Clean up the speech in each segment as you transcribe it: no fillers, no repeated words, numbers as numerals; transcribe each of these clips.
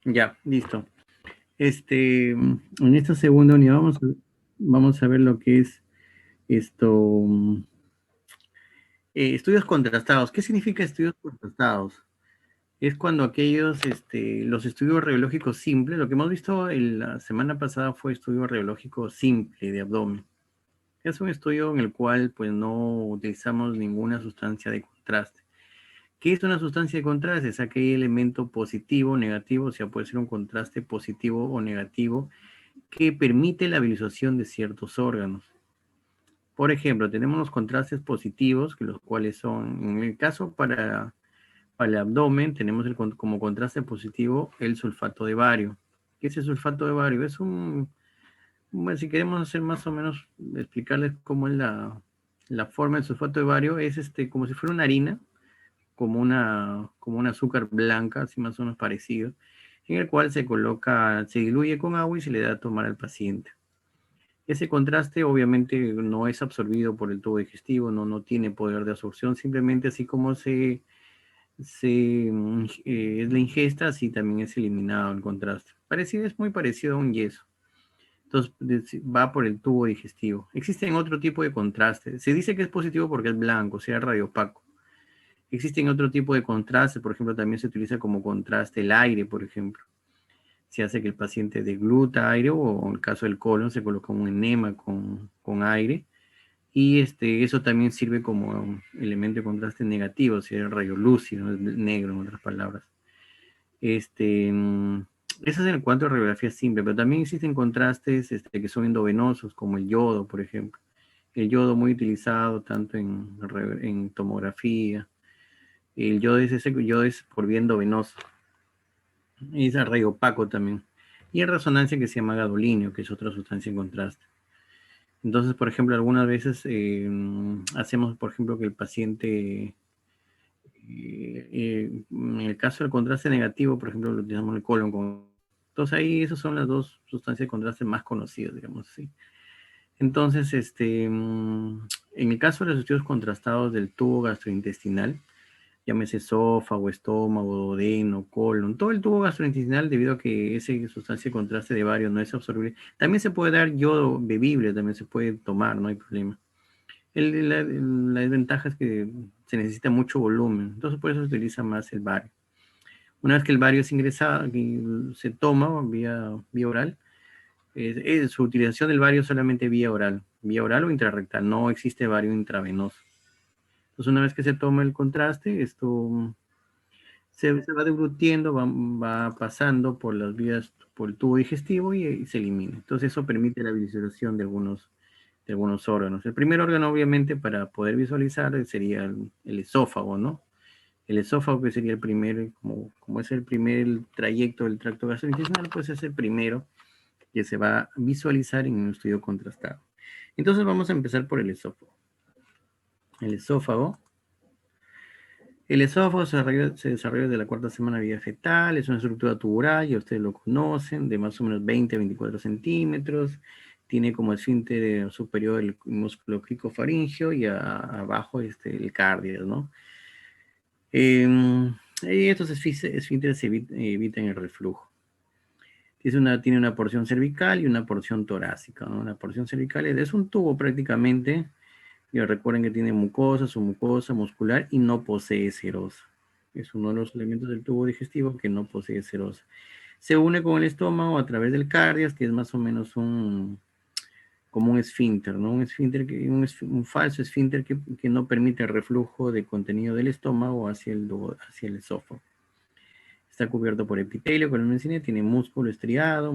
Ya, listo. En esta segunda unidad vamos a ver lo que es esto, estudios contrastados. ¿Qué significa estudios contrastados? Es cuando aquellos, los estudios radiológicos simples, lo que hemos visto la semana pasada fue estudio radiológico simple de abdomen. Es un estudio en el cual pues no utilizamos ninguna sustancia de contraste. ¿Qué es una sustancia de contraste? Es aquel elemento positivo o negativo, o sea, puede ser un contraste positivo o negativo que permite la visualización de ciertos órganos. Por ejemplo, tenemos los contrastes positivos, que los cuales son, en el caso para el abdomen, tenemos como contraste positivo el sulfato de bario. ¿Qué es el sulfato de bario? Es bueno, si queremos hacer más o menos, explicarles cómo es la forma del sulfato de bario, es como si fuera una harina, como una azúcar blanca, así más o menos parecido, en el cual se diluye con agua y se le da a tomar al paciente. Ese contraste obviamente no es absorbido por el tubo digestivo, no tiene poder de absorción, simplemente así como es la ingesta, así también es eliminado el contraste. Parecido, es muy parecido a un yeso. Entonces va por el tubo digestivo. Existen otro tipo de contraste. Se dice que es positivo porque es blanco, o sea, radiopaco. Existen otro tipo de contraste, por ejemplo, también se utiliza como contraste el aire, por ejemplo. Se hace que el paciente degluta aire o en el caso del colon se coloca un enema con aire y eso también sirve como elemento de contraste negativo, si es rayo lúcido, es negro en otras palabras. Este, mm, Eso es en cuanto a radiografía simple, pero también existen contrastes que son endovenosos, como el yodo, por ejemplo. El yodo muy utilizado tanto en tomografía. El yodo es por vía endovenoso. Y es a rayo opaco también. Y en resonancia que se llama gadolinio, que es otra sustancia en contraste. Entonces, por ejemplo, algunas veces hacemos, por ejemplo, que el paciente, en el caso del contraste negativo, por ejemplo, lo utilizamos el colon con... Entonces ahí esas son las dos sustancias de contraste más conocidas, digamos así. Entonces, en el caso de los estudios contrastados del tubo gastrointestinal, llámese esófago, estómago, duodeno, colon, todo el tubo gastrointestinal, debido a que esa sustancia de contraste de varios no es absorbible. También se puede dar yodo bebible, también se puede tomar, no hay problema. La desventaja es que se necesita mucho volumen, entonces por eso se utiliza más el bario. Una vez que el bario es ingresado, que se toma vía oral, su utilización del bario solamente vía oral o intrarrectal, no existe bario intravenoso. Entonces una vez que se toma el contraste, esto se va deglutiendo, va pasando por las vías, por el tubo digestivo y se elimina. Entonces eso permite la visualización de algunos órganos. El primer órgano, obviamente, para poder visualizar sería el esófago, ¿no? El esófago que sería el primer, como es el primer trayecto del tracto gastrointestinal, pues es el primero que se va a visualizar en un estudio contrastado. Entonces vamos a empezar por el esófago. El esófago se desarrolla desde la cuarta semana de vida fetal, es una estructura tubular, ya ustedes lo conocen, de más o menos 20 a 24 centímetros, tiene como esfínter superior el músculo cricofaringeo y abajo el cardio, ¿no? Y estos esfínteres evitan el reflujo. Tiene una porción cervical y una porción torácica, ¿no? La porción cervical es un tubo prácticamente. Y recuerden que tiene mucosa, su mucosa muscular y no posee serosa. Es uno de los elementos del tubo digestivo que no posee serosa. Se une con el estómago a través del cardias, que es más o menos como un esfínter, ¿no? Un falso esfínter que no permite el reflujo de contenido del estómago hacia el esófago. Está cubierto por epitelio, como les mencioné, tiene músculo estriado,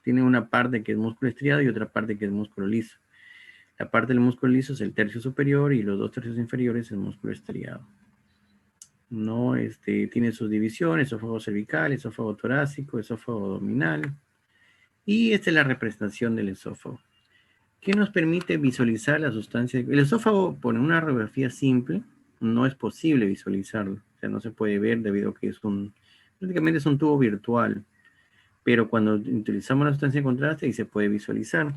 tiene una parte que es músculo estriado y otra parte que es músculo liso. La parte del músculo liso es el tercio superior y los 2 tercios inferiores el músculo estriado. No, tiene sus divisiones, esófago cervical, esófago torácico, esófago abdominal. Y esta es la representación del esófago. ¿Qué nos permite visualizar la sustancia? El esófago, por una radiografía simple, no es posible visualizarlo. O sea, no se puede ver debido a que prácticamente es un tubo virtual. Pero cuando utilizamos la sustancia de contraste, ahí se puede visualizar.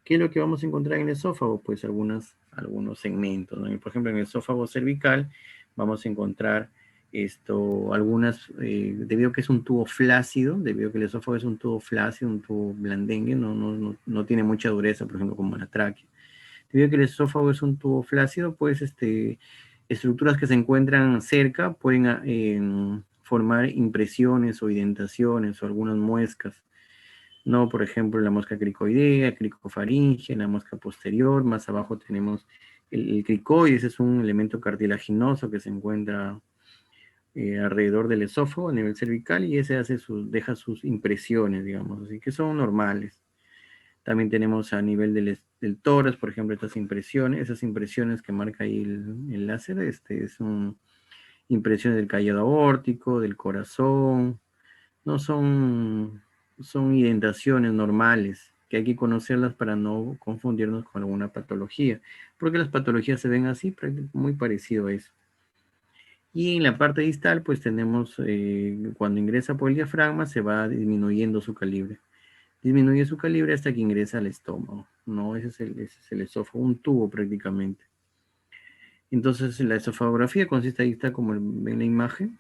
¿Qué es lo que vamos a encontrar en el esófago? Pues algunos segmentos, ¿no? Por ejemplo, en el esófago cervical vamos a encontrar algunas, debido a que es un tubo flácido, debido a que el esófago es un tubo flácido, un tubo blandengue, no tiene mucha dureza, por ejemplo, como la tráquea. Debido a que el esófago es un tubo flácido, pues estructuras que se encuentran cerca pueden formar impresiones o indentaciones o algunas muescas, ¿no? Por ejemplo, la mosca cricoidea, cricofaringe, la mosca posterior, más abajo tenemos el cricoides, es un elemento cartilaginoso que se encuentra alrededor del esófago a nivel cervical y ese deja sus impresiones, digamos, así que son normales. También tenemos a nivel del tórax, por ejemplo, esas impresiones que marca ahí el láser, son impresiones del callado aórtico, del corazón, no son indentaciones normales, que hay que conocerlas para no confundirnos con alguna patología, porque las patologías se ven así, muy parecido a eso. Y en la parte distal, pues tenemos, cuando ingresa por el diafragma, se va disminuyendo su calibre. Disminuye su calibre hasta que ingresa al estómago, ¿no? Ese es el esófago, un tubo prácticamente. Entonces, la esofagografía consiste, ahí está como ven la imagen,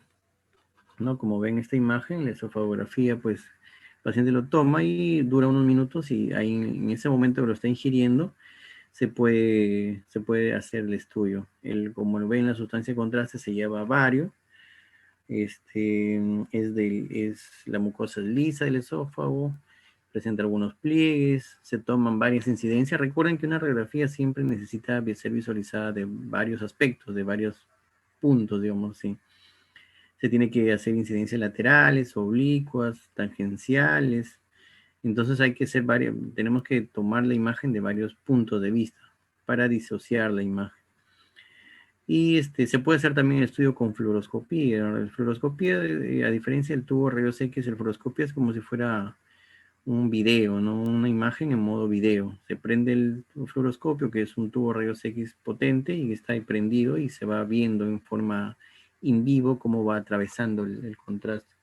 ¿no? Como ven esta imagen, la esofagografía, pues, el paciente lo toma y dura unos minutos y ahí en ese momento que lo está ingiriendo, se puede hacer el estudio. Como lo ven, la sustancia de contraste se lleva a varios. Es la mucosa lisa del esófago, presenta algunos pliegues, se toman varias incidencias. Recuerden que una radiografía siempre necesita ser visualizada de varios aspectos, de varios puntos, digamos así. Se tiene que hacer incidencias laterales, oblicuas, tangenciales. Entonces tenemos que tomar la imagen de varios puntos de vista para disociar la imagen. Y se puede hacer también el estudio con fluoroscopía. La fluoroscopía, a diferencia del tubo rayos X, el fluoroscopía es como si fuera un video, ¿no? Una imagen en modo video. Se prende el fluoroscopio, que es un tubo rayos X potente, y está ahí prendido y se va viendo en forma in vivo cómo va atravesando el contraste.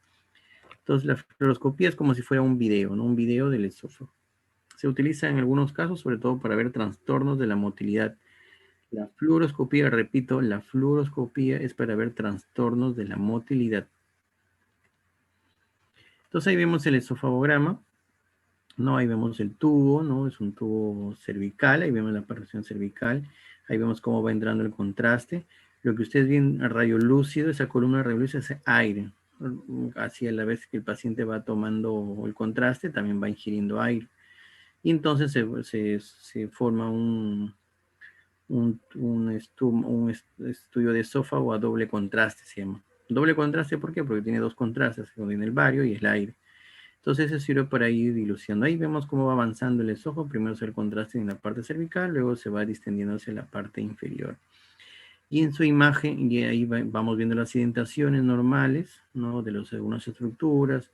Entonces la fluoroscopía es como si fuera un video, ¿no? Un video del esófago. Se utiliza en algunos casos, sobre todo para ver trastornos de la motilidad. La fluoroscopía, repito, la fluoroscopía es para ver trastornos de la motilidad. Entonces ahí vemos el esofagograma, ¿no? Ahí vemos el tubo, ¿no? Es un tubo cervical, ahí vemos la perfusión cervical, ahí vemos cómo va entrando el contraste. Lo que ustedes ven a rayo lúcido, esa columna de rayo lúcido es aire. Así a la vez que el paciente va tomando el contraste, también va ingiriendo aire. Y entonces se forma un estudio de esófago a doble contraste, se llama. Doble contraste, ¿por qué? Porque tiene dos contrastes, uno en el bario y el aire. Entonces eso sirve para ir dilucidando. Ahí vemos cómo va avanzando el esófago. Primero es el contraste en la parte cervical, luego se va distendiendo hacia la parte inferior. Y en su imagen, y ahí vamos viendo las indentaciones normales, ¿no? De algunas estructuras,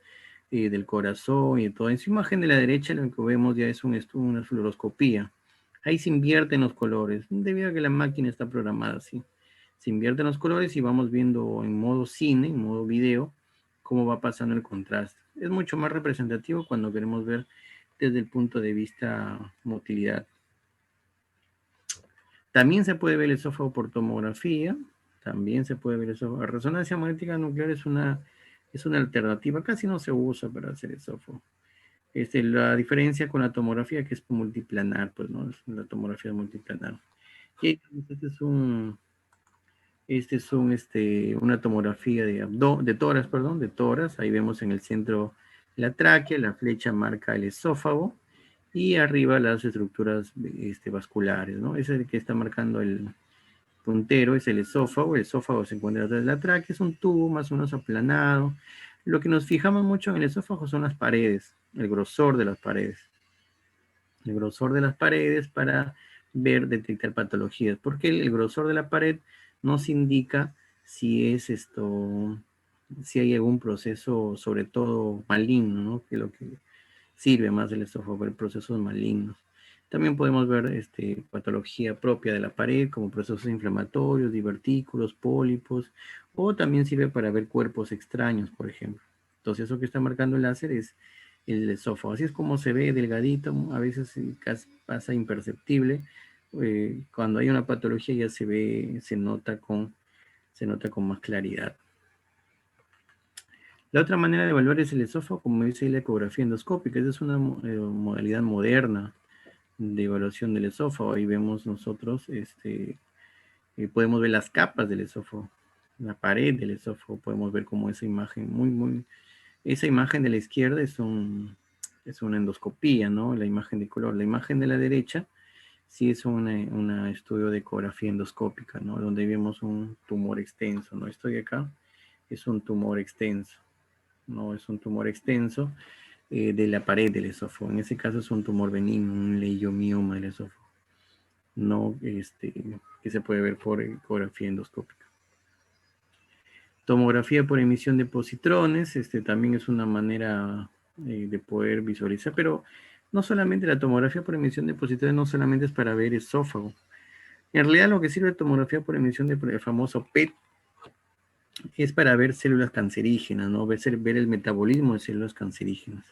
del corazón y de todo. En su imagen de la derecha lo que vemos ya es una fluoroscopía. Ahí se invierten los colores, debido a que la máquina está programada así. Se invierten los colores y vamos viendo en modo cine, en modo video, cómo va pasando el contraste. Es mucho más representativo cuando queremos ver desde el punto de vista motilidad. También se puede ver el esófago por tomografía, también se puede ver el esófago. La resonancia magnética nuclear es una alternativa, casi no se usa para hacer esófago. La diferencia con la tomografía que es multiplanar, pues, ¿no? La tomografía es multiplanar. Y una tomografía de tórax, perdón, de tórax. Ahí vemos en el centro la tráquea, la flecha marca el esófago y arriba las estructuras vasculares, ¿no? Ese es el que está marcando el puntero, es el esófago se encuentra detrás de la tráquea, es un tubo más o menos aplanado. Lo que nos fijamos mucho en el esófago son las paredes, el grosor de las paredes. El grosor de las paredes para detectar patologías, porque el grosor de la pared nos indica si hay algún proceso, sobre todo maligno, ¿no? Que lo que sirve más del esófago, ver procesos malignos. También podemos ver patología propia de la pared, como procesos inflamatorios, divertículos, pólipos, o también sirve para ver cuerpos extraños, por ejemplo. Entonces, eso que está marcando el láser es el esófago. Así es como se ve delgadito, a veces pasa imperceptible. Cuando hay una patología ya se nota con más claridad. La otra manera de evaluar es el esófago, como dice la ecografía endoscópica. Esa es una modalidad moderna de evaluación del esófago. Ahí vemos nosotros, podemos ver las capas del esófago, la pared del esófago. Podemos ver como esa imagen, esa imagen de la izquierda es una endoscopía, ¿no? La imagen de color. La imagen de la derecha sí es un estudio de ecografía endoscópica, ¿no? Donde vemos un tumor extenso, ¿no? Esto de acá es un tumor extenso, ¿no? Es un tumor extenso de la pared del esófago. En ese caso es un tumor benigno, un leiomioma del esófago, no que se puede ver por ecografía endoscópica. Tomografía por emisión de positrones, también es una manera de poder visualizar, pero no solamente la tomografía por emisión de positrones, no solamente es para ver esófago. En realidad lo que sirve la tomografía por emisión de famoso PET es para ver células cancerígenas, ¿no? Ver el metabolismo de células cancerígenas.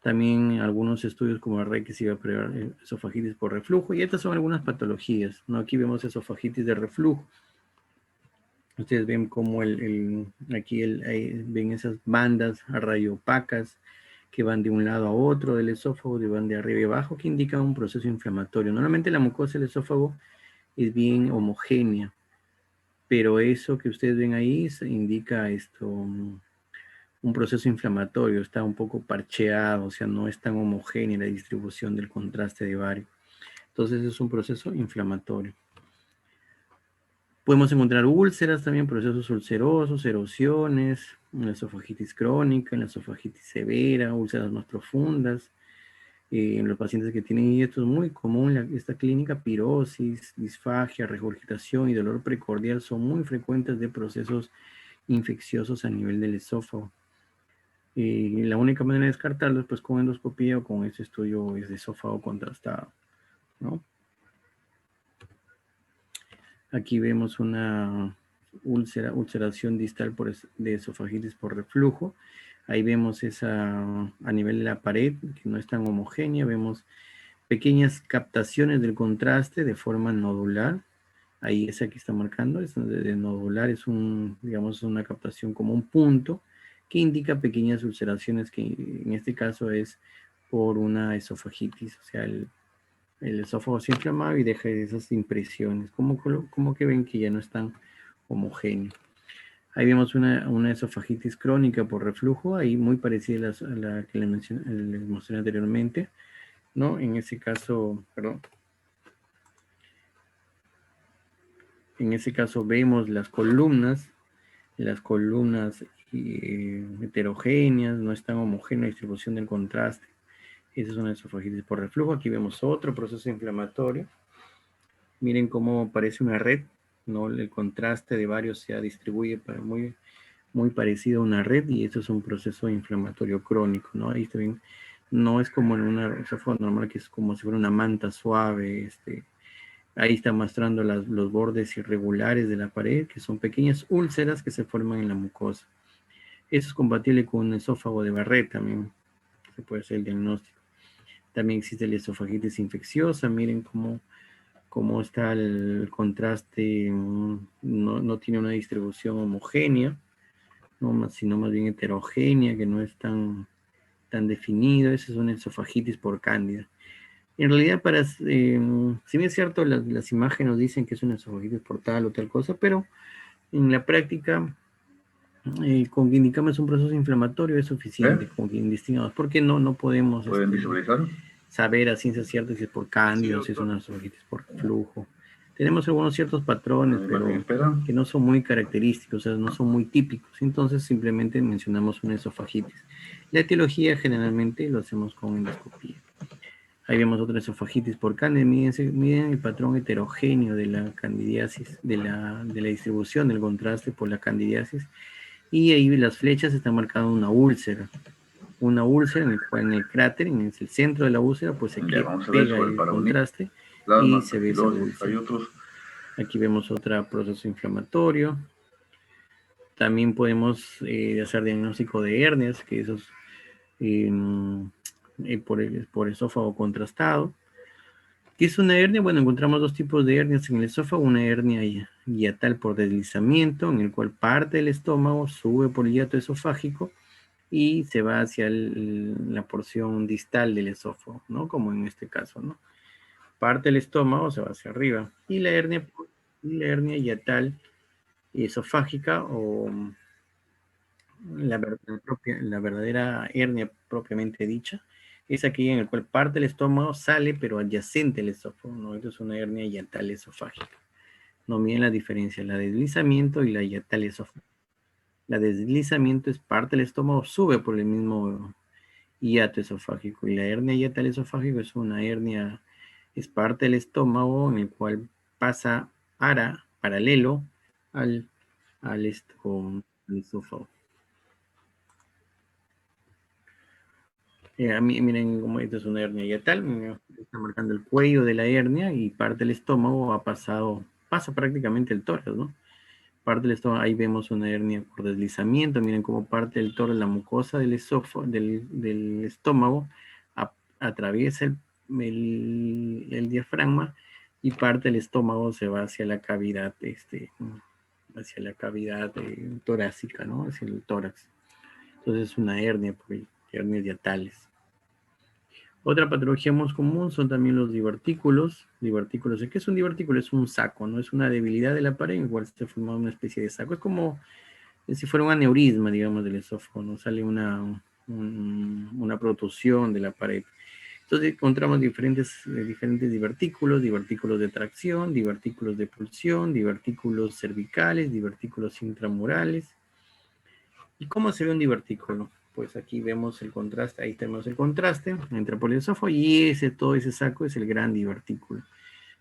También algunos estudios como el REC que se iba a probar esofagitis por reflujo, y estas son algunas patologías, ¿no? Aquí vemos esofagitis de reflujo. Ustedes ven como aquí ven esas bandas a rayo opacas que van de un lado a otro del esófago, van de arriba y abajo, que indican un proceso inflamatorio. Normalmente la mucosa del esófago es bien homogénea, pero eso que ustedes ven ahí indica un proceso inflamatorio, está un poco parcheado, o sea, no es tan homogénea la distribución del contraste de bario. Entonces es un proceso inflamatorio. Podemos encontrar úlceras también, procesos ulcerosos, erosiones, la esofagitis crónica, la esofagitis severa, úlceras más profundas. En los pacientes que tienen, y esto es muy común, esta clínica, pirosis, disfagia, regurgitación y dolor precordial son muy frecuentes de procesos infecciosos a nivel del esófago. La única manera de descartarlo es pues, con endoscopía o con este estudio es de esófago contrastado, ¿no? Aquí vemos una ulceración distal de esofagitis por reflujo. Ahí vemos esa a nivel de la pared, que no es tan homogénea. Vemos pequeñas captaciones del contraste de forma nodular. Ahí esa que está marcando, es de nodular, es digamos, una captación como un punto que indica pequeñas ulceraciones que en este caso es por una esofagitis, o sea, el esófago se inflamado y deja esas impresiones, como que ven que ya no es tan homogéneo. Ahí vemos una esofagitis crónica por reflujo, ahí muy parecida a la que les mostré anteriormente, ¿no? En ese caso, perdón, en ese caso vemos las columnas heterogéneas, no es tan homogénea la distribución del contraste. Esa es una esofagitis por reflujo. Aquí vemos otro proceso inflamatorio. Miren cómo parece una red, ¿no? El contraste de varios se distribuye muy, muy parecido a una red y esto es un proceso inflamatorio crónico, ¿no? Ahí está bien, no es como en una esófago normal que es como si fuera una manta suave, ahí está mostrando los bordes irregulares de la pared, que son pequeñas úlceras que se forman en la mucosa. Eso es compatible con un esófago de Barrett también, se puede hacer el diagnóstico. También existe la esofagitis infecciosa, miren cómo está el contraste, no tiene una distribución homogénea, sino más bien heterogénea, que no es tan definida. Esa es una esofagitis por cándida. En realidad, si bien es cierto, las imágenes nos dicen que es una esofagitis por tal o tal cosa, pero en la práctica, con que indicamos un proceso inflamatorio es suficiente, con que investigamos, porque no podemos ¿Pueden visualizar? saber a ciencia cierta si es por Sí, cándida o si es doctor. una esofagitis por flujo. Tenemos algunos ciertos patrones, La imagen pero espera. que no son muy característicos, o sea, no son muy típicos. Entonces simplemente mencionamos una esofagitis. La etiología generalmente lo hacemos con endoscopía. Ahí vemos otra esofagitis por cándida. Miren el patrón heterogéneo de la candidiasis, de la distribución del contraste por la candidiasis. Y ahí las flechas están marcando una úlcera. Una úlcera en el cráter, en el centro de la úlcera, pues Ya, aquí vamos a ver pega sobre el el paragonía, contraste y plasma, se ve esa pastilosis. Hay úlcera. otros. Aquí vemos otro proceso inflamatorio. También podemos hacer diagnóstico de hernias, que eso es por esófago contrastado. ¿Qué es una hernia? Bueno, encontramos dos tipos de hernias en el esófago, una hernia hiatal por deslizamiento, en el cual parte del estómago sube por el hiato esofágico y se va hacia la porción distal del esófago, ¿no? Como en este caso, ¿no? Parte del estómago se va hacia arriba. Y la hernia hiatal esofágica o la verdadera hernia propiamente dicha, es aquella en la cual parte del estómago sale, pero adyacente al esófago, ¿no? Esto es una hernia hiatal esofágica. No miren la diferencia, la deslizamiento y la hiatal esofágica. La deslizamiento es parte del estómago, sube por el mismo hiato esofágico, y la hernia hiatal esofágico es una hernia, es parte del estómago en el cual pasa paralelo al, al esófago. Miren cómo esto es una hernia hiatal, mira, está marcando el cuello de la hernia y parte del estómago pasa prácticamente el tórax, ¿no? Parte del estómago, ahí vemos una hernia por deslizamiento, miren cómo parte del tórax, la mucosa del esófago, del estómago, atraviesa el diafragma y parte del estómago se va hacia la cavidad, torácica, ¿no? Hacia el tórax. Entonces es una hernia, hernias diatales. Otra patología más común son también los divertículos. Divertículos, ¿qué es un divertículo? Es un saco, ¿no? Es una debilidad de la pared en la cual se forma una especie de saco. Es como si fuera un aneurisma, digamos, del esófago, ¿no? Sale una protrusión de la pared. Entonces encontramos diferentes divertículos, divertículos de tracción, divertículos de pulsión, divertículos cervicales, divertículos intramurales. ¿Y cómo se ve un divertículo? Pues aquí vemos el contraste, ahí tenemos el contraste entre poliesófago y todo ese saco es el gran divertículo.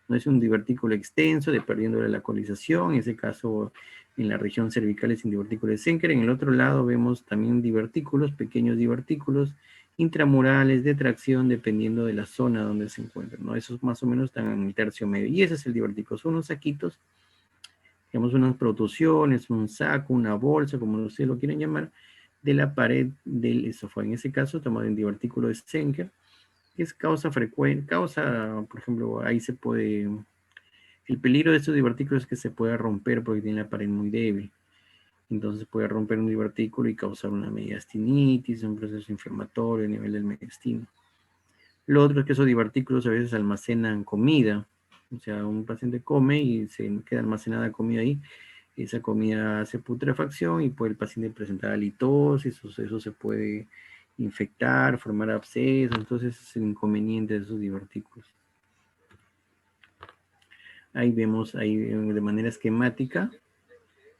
No es un divertículo extenso, dependiendo de la localización, en ese caso en la región cervical es un divertículo de Zenker. En el otro lado vemos también divertículos, pequeños divertículos intramurales de tracción dependiendo de la zona donde se encuentran, ¿no? Esos más o menos están en el tercio medio y ese es el divertículo, son unos saquitos, digamos unas protrusiones, un saco, una bolsa, como ustedes lo quieren llamar, de la pared del esófago. En ese caso estamos en divertículo de Zenker, que es por ejemplo, ahí se puede, el peligro de estos divertículos es que se pueda romper porque tiene la pared muy débil. Entonces puede romper un divertículo y causar una mediastinitis, un proceso inflamatorio a nivel del mediastino. Lo otro es que esos divertículos a veces almacenan comida. O sea, un paciente come y se queda almacenada comida ahí. Esa comida hace putrefacción y puede el paciente presentar halitosis, eso se puede infectar, formar abscesos. Entonces es el inconveniente de esos divertículos. Ahí vemos, de manera esquemática,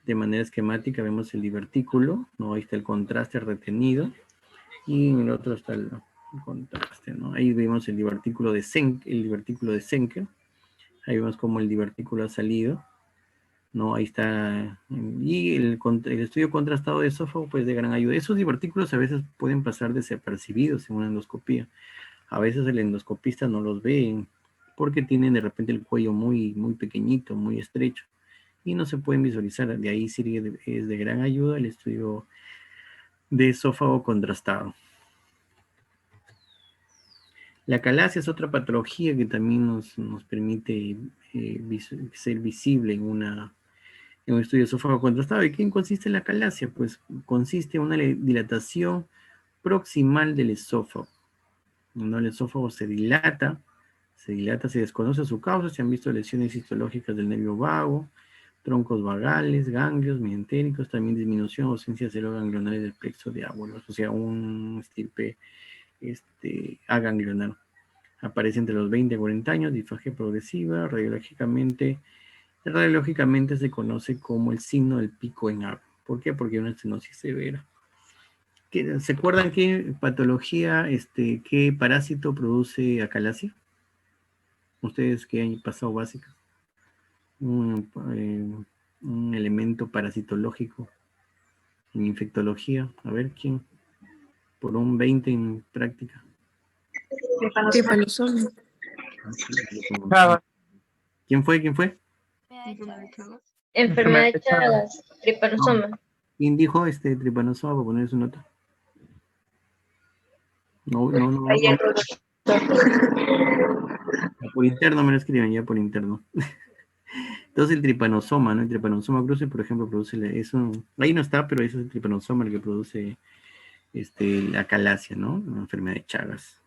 vemos el divertículo, ¿no? Ahí está el contraste retenido y en el otro está el contraste, ¿no? Ahí vemos el divertículo de Zenker, ahí vemos cómo el divertículo ha salido, ¿no? Ahí está, y el estudio contrastado de esófago pues de gran ayuda. Esos divertículos a veces pueden pasar desapercibidos en una endoscopía, a veces el endoscopista no los ve porque tienen de repente el cuello muy, muy pequeñito, muy estrecho y no se pueden visualizar. De ahí es de gran ayuda el estudio de esófago contrastado. La calasia es otra patología que también nos permite ser visible en un estudio de esófago contrastado. ¿Y qué consiste la calasia? Pues consiste en una dilatación proximal del esófago. Cuando el esófago se dilata, se desconoce su causa, se han visto lesiones histológicas del nervio vago, troncos vagales, ganglios mesentéricos, también disminución o ausencia de células ganglionales del plexo de Abuelos, o sea, un estirpe aganglionar. Aparece entre los 20 y 40 años, disfagia progresiva, radiológicamente se conoce como el signo del pico en A. ¿Por qué? Porque hay una estenosis severa. ¿Se acuerdan qué patología, qué parásito produce acalasia? Ustedes que han pasado básica. Un elemento parasitológico en infectología. A ver, ¿quién? Por un 20 en práctica. Tripanosoma. ¿Quién fue? Enfermedad de Chagas, tripanosoma. ¿Quién dijo tripanosoma para poner su nota? No. Por interno me lo escriben, ya por interno. Entonces el tripanosoma, ¿no? El tripanosoma cruzi, por ejemplo, produce eso. Ahí no está, pero ese es el tripanosoma el que produce la acalasia, ¿no? La enfermedad de Chagas.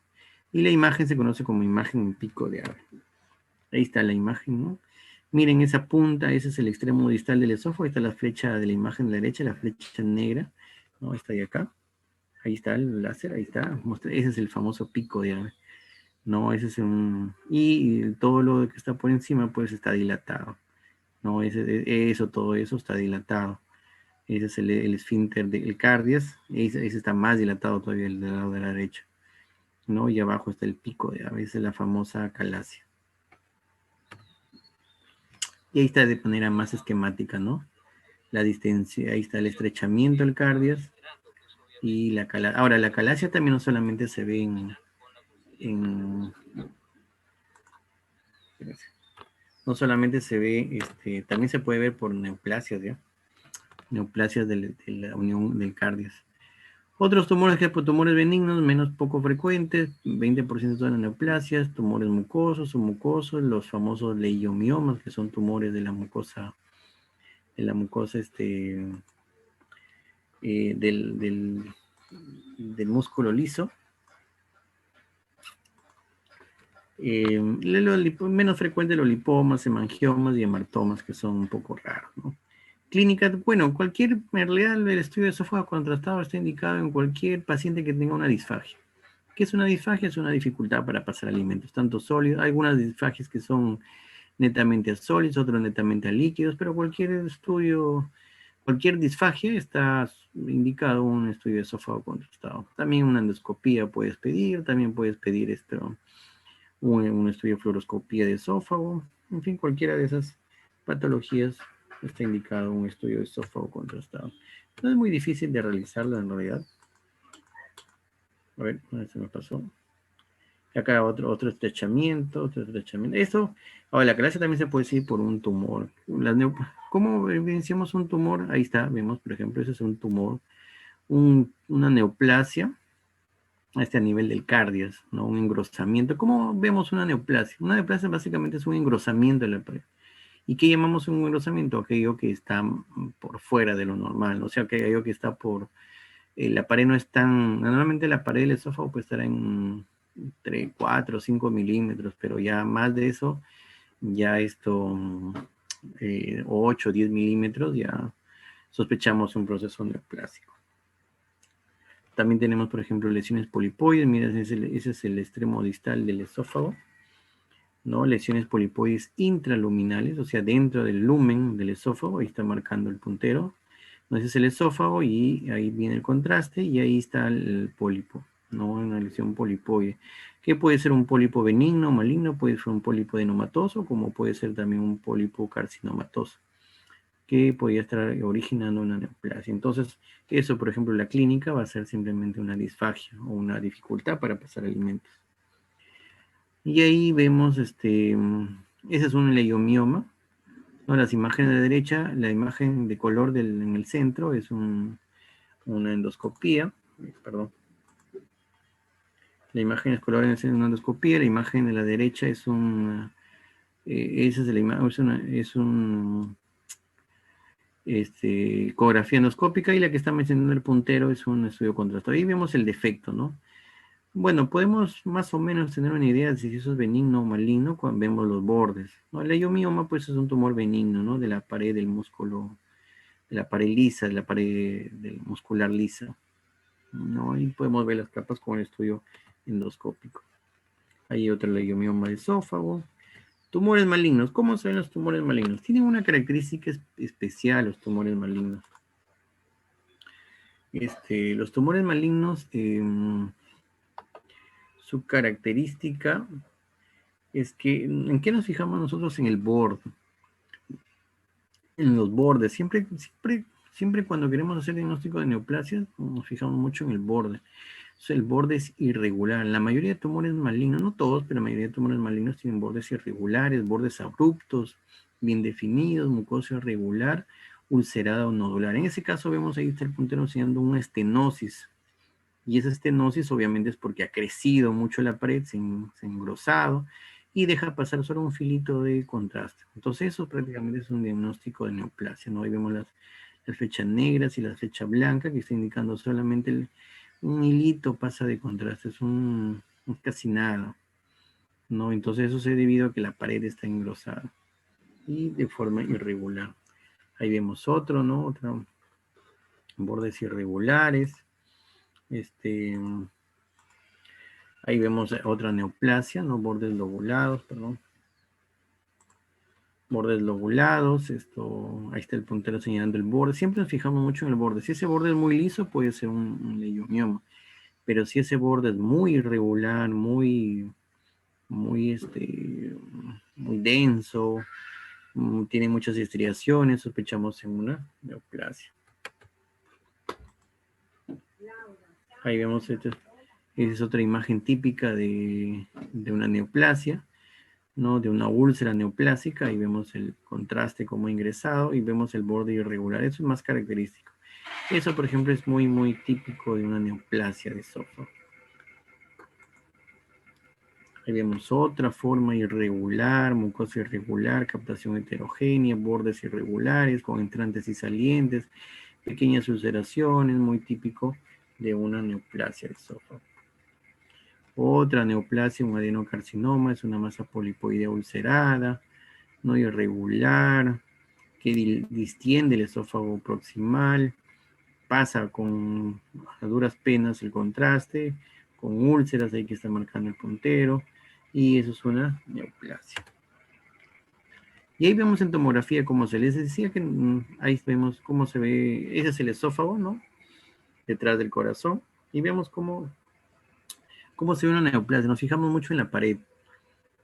Y la imagen se conoce como imagen en pico de ave. Ahí está la imagen, ¿no? Miren esa punta, ese es el extremo distal del esófago. Ahí está la flecha de la imagen de la derecha, la flecha negra, ¿no? Está ahí acá. Ahí está el láser, ahí está. Ese es el famoso pico de ave. No, ese es un... Y todo lo que está por encima, pues está dilatado. No, todo eso está dilatado. Ese es el esfínter del cardias. Ese está más dilatado todavía el del lado de la derecha. ¿No? Y abajo está el pico de ave. Esa es la famosa calasia. Y ahí está de manera más esquemática, ¿no? La distancia, ahí está el estrechamiento del cardias y la calasia. Ahora, la calasia también no solamente se ve no solamente se ve, también se puede ver por neoplasias, ¿ya? Neoplasias de la unión del cardias. Otros tumores que tumores benignos, menos poco frecuentes, 20% de las neoplasias, tumores mucosos o mucosos, los famosos leiomiomas, que son tumores de la mucosa, del músculo liso. Menos frecuentes los lipomas, hemangiomas y hemartomas, que son un poco raros, ¿no? Clínica, bueno, en realidad el estudio de esófago contrastado está indicado en cualquier paciente que tenga una disfagia. ¿Qué es una disfagia? Es una dificultad para pasar alimentos, tanto sólidos, hay algunas disfagias que son netamente a sólidos, otros netamente a líquidos, pero cualquier disfagia está indicado un estudio de esófago contrastado. También una endoscopía puedes pedir, también puedes pedir un estudio de fluoroscopía de esófago, en fin, cualquiera de esas patologías está indicado un estudio de esófago contrastado. No es muy difícil de realizarlo en realidad. A ver, se me pasó. Acá otro estrechamiento. Esto, ahora la clase también se puede decir por un tumor. ¿Cómo evidenciamos un tumor? Ahí está, vemos, por ejemplo, ese es un tumor, una neoplasia, a nivel del cardias, ¿no? Un engrosamiento. ¿Cómo vemos una neoplasia? Una neoplasia básicamente es un engrosamiento de la pared. ¿Y qué llamamos un engrosamiento? Aquello que está por fuera de lo normal, o sea, aquello que está la pared no es tan, normalmente la pared del esófago puede estar entre 4 o 5 milímetros, pero ya más de eso, ya 8 o 10 milímetros, ya sospechamos un proceso neoplásico. También tenemos, por ejemplo, lesiones polipoides. Mira, ese es el extremo distal del esófago, ¿no? Lesiones polipoides intraluminales, o sea, dentro del lumen del esófago. Ahí está marcando el puntero. Ese es el esófago y ahí viene el contraste y ahí está el pólipo, ¿no? Una lesión polipoide. Que puede ser un pólipo benigno, maligno, puede ser un pólipo adenomatoso, como puede ser también un pólipo carcinomatoso, que podría estar originando una neoplasia. Entonces, eso, por ejemplo, la clínica va a ser simplemente una disfagia o una dificultad para pasar alimentos. Y ahí vemos, ese es un leiomioma, ¿no? Las imágenes de la derecha, la imagen de color en el centro es una endoscopía, perdón. La imagen es color en el centro de una endoscopía, la imagen de la derecha es esa es la imagen, es un ecografía endoscópica, y la que está mencionando el puntero es un estudio contrastado. Ahí vemos el defecto, ¿no? Bueno, podemos más o menos tener una idea de si eso es benigno o maligno cuando vemos los bordes, ¿no? El leiomioma, pues, es un tumor benigno, ¿no? De la pared del músculo, de la pared lisa, de la pared del muscular lisa, ¿no? Ahí podemos ver las capas con el estudio endoscópico. Hay otro leiomioma de esófago. Tumores malignos. ¿Cómo se ven los tumores malignos? Tienen una característica especial los tumores malignos. Los tumores malignos, su característica es que, ¿en qué nos fijamos nosotros? En el borde, en los bordes. Siempre cuando queremos hacer diagnóstico de neoplasias, nos fijamos mucho en el borde. O sea, el borde es irregular. La mayoría de tumores malignos, no todos, pero la mayoría de tumores malignos tienen bordes irregulares, bordes abruptos, bien definidos, mucosa irregular, ulcerada o nodular. En ese caso vemos ahí está el puntero enseñando una estenosis. Y esa estenosis obviamente es porque ha crecido mucho la pared, se ha engrosado y deja pasar solo un filito de contraste. Entonces eso prácticamente es un diagnóstico de neoplasia, ¿no? Ahí vemos las flechas negras y la flecha blanca que está indicando solamente un hilito pasa de contraste, es casi nada, ¿no? Entonces eso se debe debido a que la pared está engrosada y de forma irregular. Ahí vemos otro, ¿no? Otro, bordes irregulares. Ahí vemos otra neoplasia, ¿no? Bordes lobulados, perdón. Bordes lobulados, ahí está el puntero señalando el borde. Siempre nos fijamos mucho en el borde. Si ese borde es muy liso, puede ser un leiomioma. Pero si ese borde es muy irregular, muy, muy denso, tiene muchas estriaciones, sospechamos en una neoplasia. Ahí vemos, esta es otra imagen típica de una neoplasia, ¿no? De una úlcera neoplásica. Ahí vemos el contraste como ingresado y vemos el borde irregular. Eso es más característico. Eso, por ejemplo, es muy típico de una neoplasia de esófago. Ahí vemos otra forma irregular, mucosa irregular, captación heterogénea, bordes irregulares con entrantes y salientes, pequeñas ulceraciones, muy típico de una neoplasia de esófago. Otra neoplasia, un adenocarcinoma, es una masa polipoidea ulcerada, no irregular, que distiende el esófago proximal, pasa con a duras penas el contraste, con úlceras, ahí que está marcando el puntero, y eso es una neoplasia. Y ahí vemos en tomografía, como se les decía, que ahí vemos cómo se ve, ese es el esófago, ¿no? Detrás del corazón, y vemos cómo se ve una neoplasia. Nos fijamos mucho en la pared.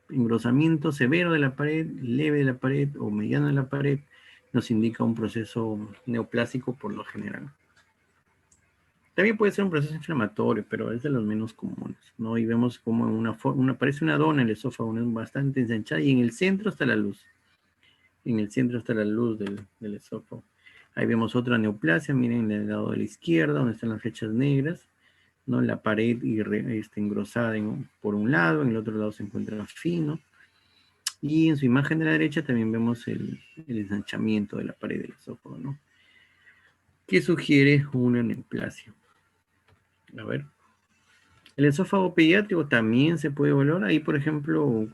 Engrosamiento severo de la pared, leve de la pared o mediano de la pared, nos indica un proceso neoplásico por lo general. También puede ser un proceso inflamatorio, pero es de los menos comunes, ¿no? Y vemos como parece una dona el esófago, ¿no? Bastante ensanchada, y en el centro está la luz. En el centro está la luz del esófago. Ahí vemos otra neoplasia, miren en el lado de la izquierda, donde están las flechas negras, ¿no? La pared engrosada por un lado, en el otro lado se encuentra fino. Y en su imagen de la derecha también vemos el ensanchamiento de la pared del esófago, ¿no? Que sugiere una neoplasia. A ver. El esófago pediátrico también se puede evaluar. Ahí, por ejemplo,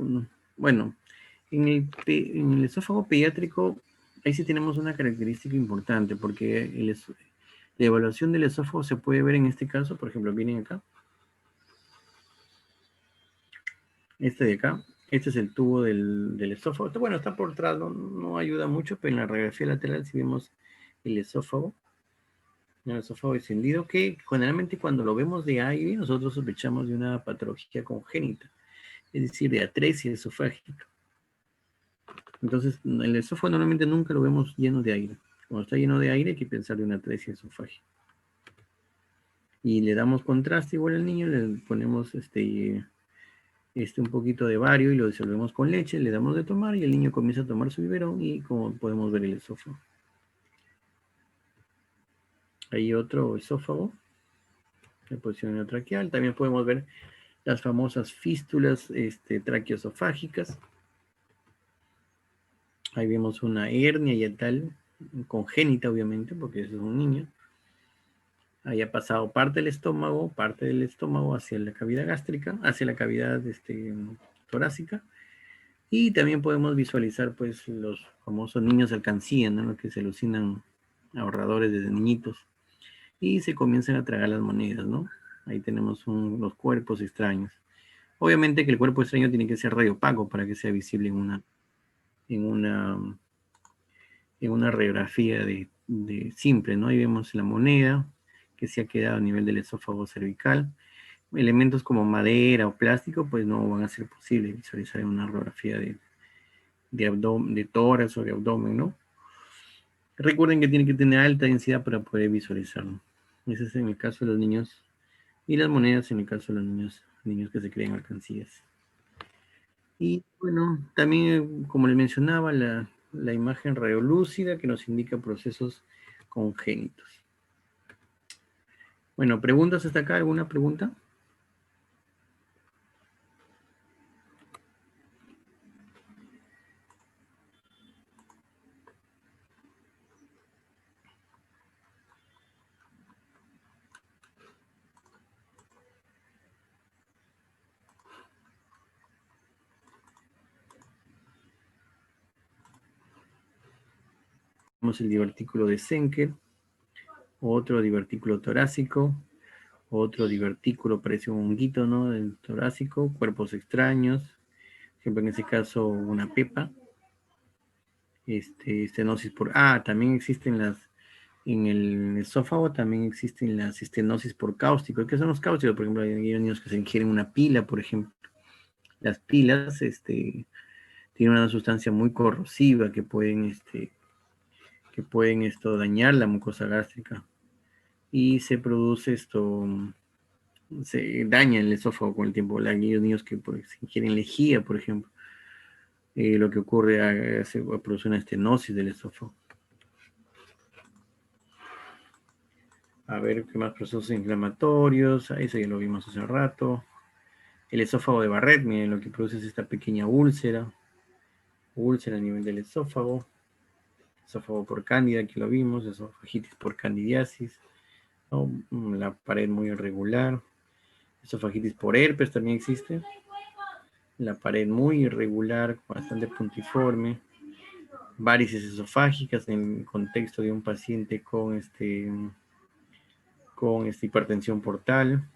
bueno, en el esófago pediátrico, ahí sí tenemos una característica importante, porque la evaluación del esófago se puede ver en este caso, por ejemplo, vienen acá. Este de acá. Este es el tubo del esófago. Bueno, está por atrás, no ayuda mucho, pero en la radiografía lateral sí vemos el esófago descendido, que generalmente cuando lo vemos de aire, nosotros sospechamos de una patología congénita, es decir, de atresia esofágica. Entonces, el esófago normalmente nunca lo vemos lleno de aire. Cuando está lleno de aire hay que pensar de una atresia esofágica. Y le damos contraste igual al niño, le ponemos un poquito de bario y lo disolvemos con leche, le damos de tomar y el niño comienza a tomar su biberón y como podemos ver el esófago. Hay otro esófago, la posición neotraqueal. También podemos ver las famosas fístulas traqueoesofágicas. Ahí vemos una hernia y tal, congénita obviamente, porque es un niño. Ahí ha pasado parte del estómago hacia la cavidad gástrica, hacia la cavidad torácica. Y también podemos visualizar pues los famosos niños alcancía, ¿no? Los que se alucinan ahorradores desde niñitos y se comienzan a tragar las monedas, ¿no? Ahí tenemos los cuerpos extraños. Obviamente que el cuerpo extraño tiene que ser radiopaco para que sea visible en una radiografía de simple, ¿no? Ahí vemos la moneda que se ha quedado a nivel del esófago cervical. Elementos como madera o plástico, pues no van a ser posibles visualizar en una radiografía de tórax o de abdomen, ¿no? Recuerden que tiene que tener alta densidad para poder visualizarlo. Ese es en el caso de los niños y las monedas en el caso de los niños que se creen alcancías. Y bueno, también, como les mencionaba, la imagen radiolúcida que nos indica procesos congénitos. Bueno, ¿preguntas hasta acá? ¿Alguna pregunta? Tenemos el divertículo de Zenker, otro divertículo torácico, otro divertículo, parece un honguito, ¿no? Del torácico, cuerpos extraños, siempre en ese caso una pepa, estenosis por... Ah, también existen en el esófago también existen las estenosis por cáustico. ¿Qué son los cáusticos? Por ejemplo, hay niños que se ingieren una pila, por ejemplo. Las pilas, tienen una sustancia muy corrosiva que pueden dañar la mucosa gástrica. Y se produce se daña el esófago con el tiempo. Aquellos niños que se ingieren lejía, por ejemplo, lo que ocurre se produce una estenosis del esófago. A ver, ¿qué más procesos inflamatorios? Eso ya lo vimos hace rato. El esófago de Barrett, miren, lo que produce es esta pequeña úlcera a nivel del esófago por cándida, aquí lo vimos, esofagitis por candidiasis, ¿no? La pared muy irregular, esofagitis por herpes también existe, la pared muy irregular, bastante puntiforme, varices esofágicas en el contexto de un paciente con hipertensión portal,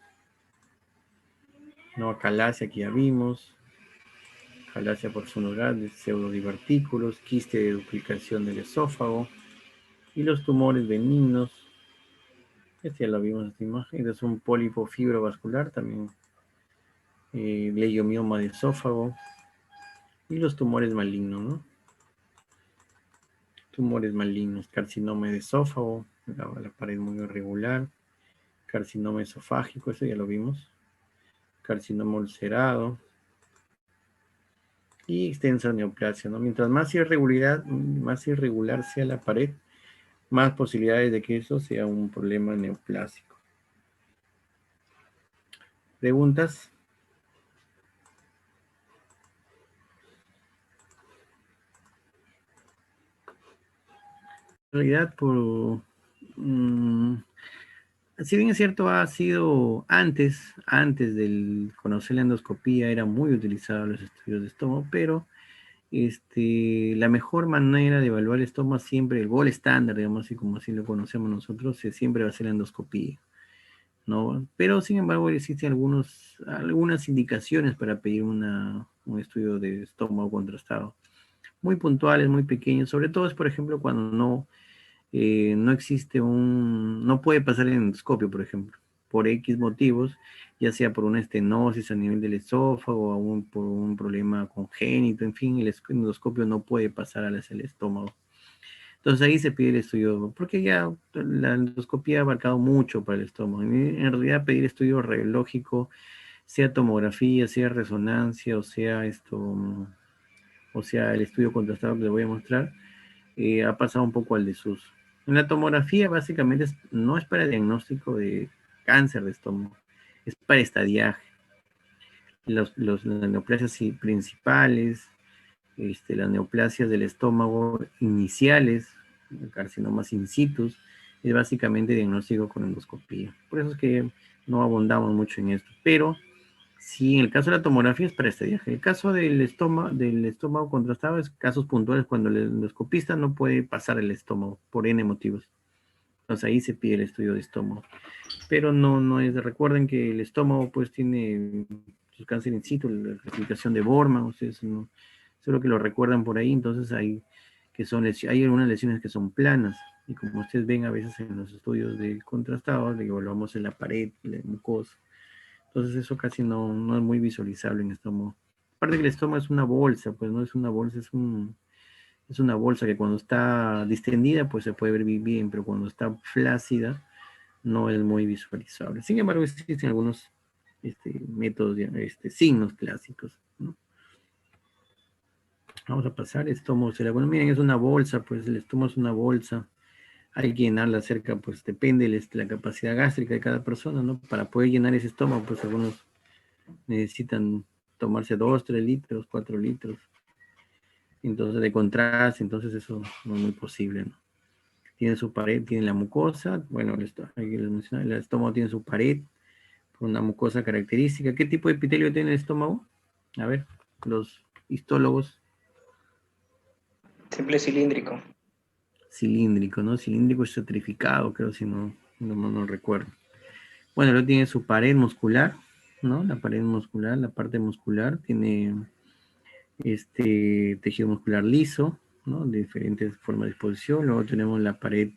¿no? Acalasia, aquí ya vimos, acalasia por pseudodivertículos, pseudodivertículos, quiste de duplicación del esófago y los tumores benignos. Este ya lo vimos en esta imagen. Este es un pólipo fibrovascular, también leiomioma de esófago. Y los tumores malignos, ¿no? Tumores malignos, carcinoma de esófago, la pared muy irregular, carcinoma esofágico, eso ya lo vimos. Carcinoma ulcerado y extensa neoplasia, ¿no? Mientras más irregular sea la pared, más posibilidades de que eso sea un problema neoplásico. ¿Preguntas? En realidad, si bien es cierto, ha sido antes del conocer la endoscopía, era muy utilizado los estudios de estómago, pero la mejor manera de evaluar el estómago siempre, el gol estándar, digamos así como así lo conocemos nosotros, siempre va a ser la endoscopía, ¿no? Pero sin embargo existen algunas indicaciones para pedir un estudio de estómago contrastado, muy puntuales, muy pequeños, sobre todo es por ejemplo cuando no existe no puede pasar el endoscopio, por ejemplo, por X motivos, ya sea por una estenosis a nivel del esófago o por un problema congénito, en fin, el endoscopio no puede pasar hacia el estómago. Entonces ahí se pide el estudio, porque ya la endoscopía ha abarcado mucho para el estómago. En realidad pedir estudio radiológico, sea tomografía, sea resonancia, o sea el estudio contrastado que le voy a mostrar, ha pasado un poco al desuso. En la tomografía básicamente no es para diagnóstico de cáncer de estómago, es para estadiaje. Las neoplasias principales, las neoplasias del estómago iniciales, carcinomas in situ, es básicamente diagnóstico con endoscopía. Por eso es que no abundamos mucho en esto. Pero sí, en el caso de la tomografía es para estadiaje. En el caso del estómago contrastado es casos puntuales cuando el endoscopista no puede pasar el estómago por N motivos. Entonces ahí se pide el estudio de estómago. Pero no es, recuerden que el estómago pues tiene su cáncer in situ, la clasificación de Borman, ustedes no, solo que lo recuerdan por ahí, entonces hay hay algunas lesiones que son planas, y como ustedes ven a veces en los estudios de contrastado, le evaluamos en la pared, la mucosa, entonces eso casi no es muy visualizable en el estómago. Aparte que el estómago es una bolsa, pues no es una bolsa, es una bolsa que cuando está distendida pues se puede ver bien, pero cuando está flácida no es muy visualizable. Sin embargo, existen algunos métodos, signos clásicos, ¿no? Vamos a pasar estómago cerebral. Bueno, miren, es una bolsa, pues el estómago es una bolsa. Hay que llenarla cerca, pues depende de la capacidad gástrica de cada persona, ¿no? Para poder llenar ese estómago, pues algunos necesitan tomarse 2, 3 litros, 4 litros. Entonces, de contraste, entonces eso no es muy posible, ¿no? Tiene su pared, tiene la mucosa, bueno, hay que mencionar, el estómago tiene su pared, una mucosa característica. ¿Qué tipo de epitelio tiene el estómago? A ver, los histólogos. Simple cilíndrico. Cilíndrico, ¿no? Cilíndrico estratificado, creo, si no recuerdo. Bueno, luego tiene su pared muscular, ¿no? La pared muscular, la parte muscular, tiene este tejido muscular liso, ¿no? De diferentes formas de disposición. Luego tenemos la pared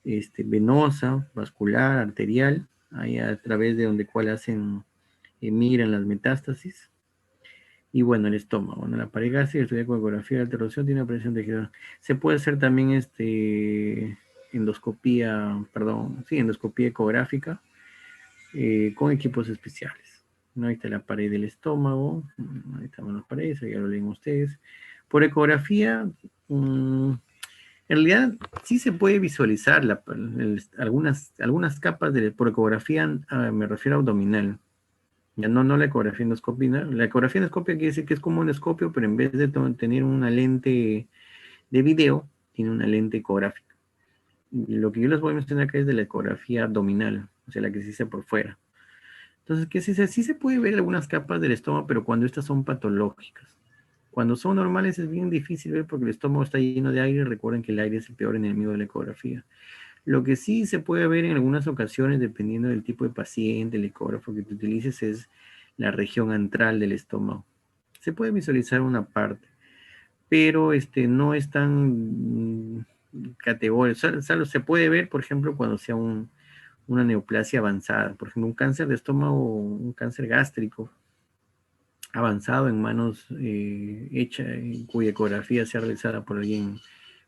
venosa, vascular, arterial, ahí a través de donde cual migran las metástasis. Y bueno, el estómago, ¿no? La pared gástrica, estudia con ecografía de alta resolución, tiene una presión tejido. Se puede hacer también endoscopía, perdón, sí, endoscopía ecográfica con equipos especiales. ¿No? Ahí está la pared del estómago, ahí están las paredes, ya lo leen ustedes. Por ecografía, en realidad sí se puede visualizar algunas capas por ecografía, me refiero a abdominal. Ya no la ecografía endoscópica. La ecografía endoscópica quiere decir que es como un endoscopio, pero en vez de tener una lente de video, tiene una lente ecográfica. Y lo que yo les voy a mencionar acá es de la ecografía abdominal, o sea, la que se hace por fuera. Entonces, ¿qué sí se puede ver algunas capas del estómago, pero cuando estas son patológicas. Cuando son normales es bien difícil ver porque el estómago está lleno de aire. Recuerden que el aire es el peor enemigo de la ecografía. Lo que sí se puede ver en algunas ocasiones, dependiendo del tipo de paciente, el ecógrafo que tú utilices, es la región antral del estómago. Se puede visualizar una parte, pero no es tan categórico. Solo se puede ver, por ejemplo, cuando sea una neoplasia avanzada. Por ejemplo, un cáncer de estómago, un cáncer gástrico avanzado en manos cuya ecografía sea realizada por alguien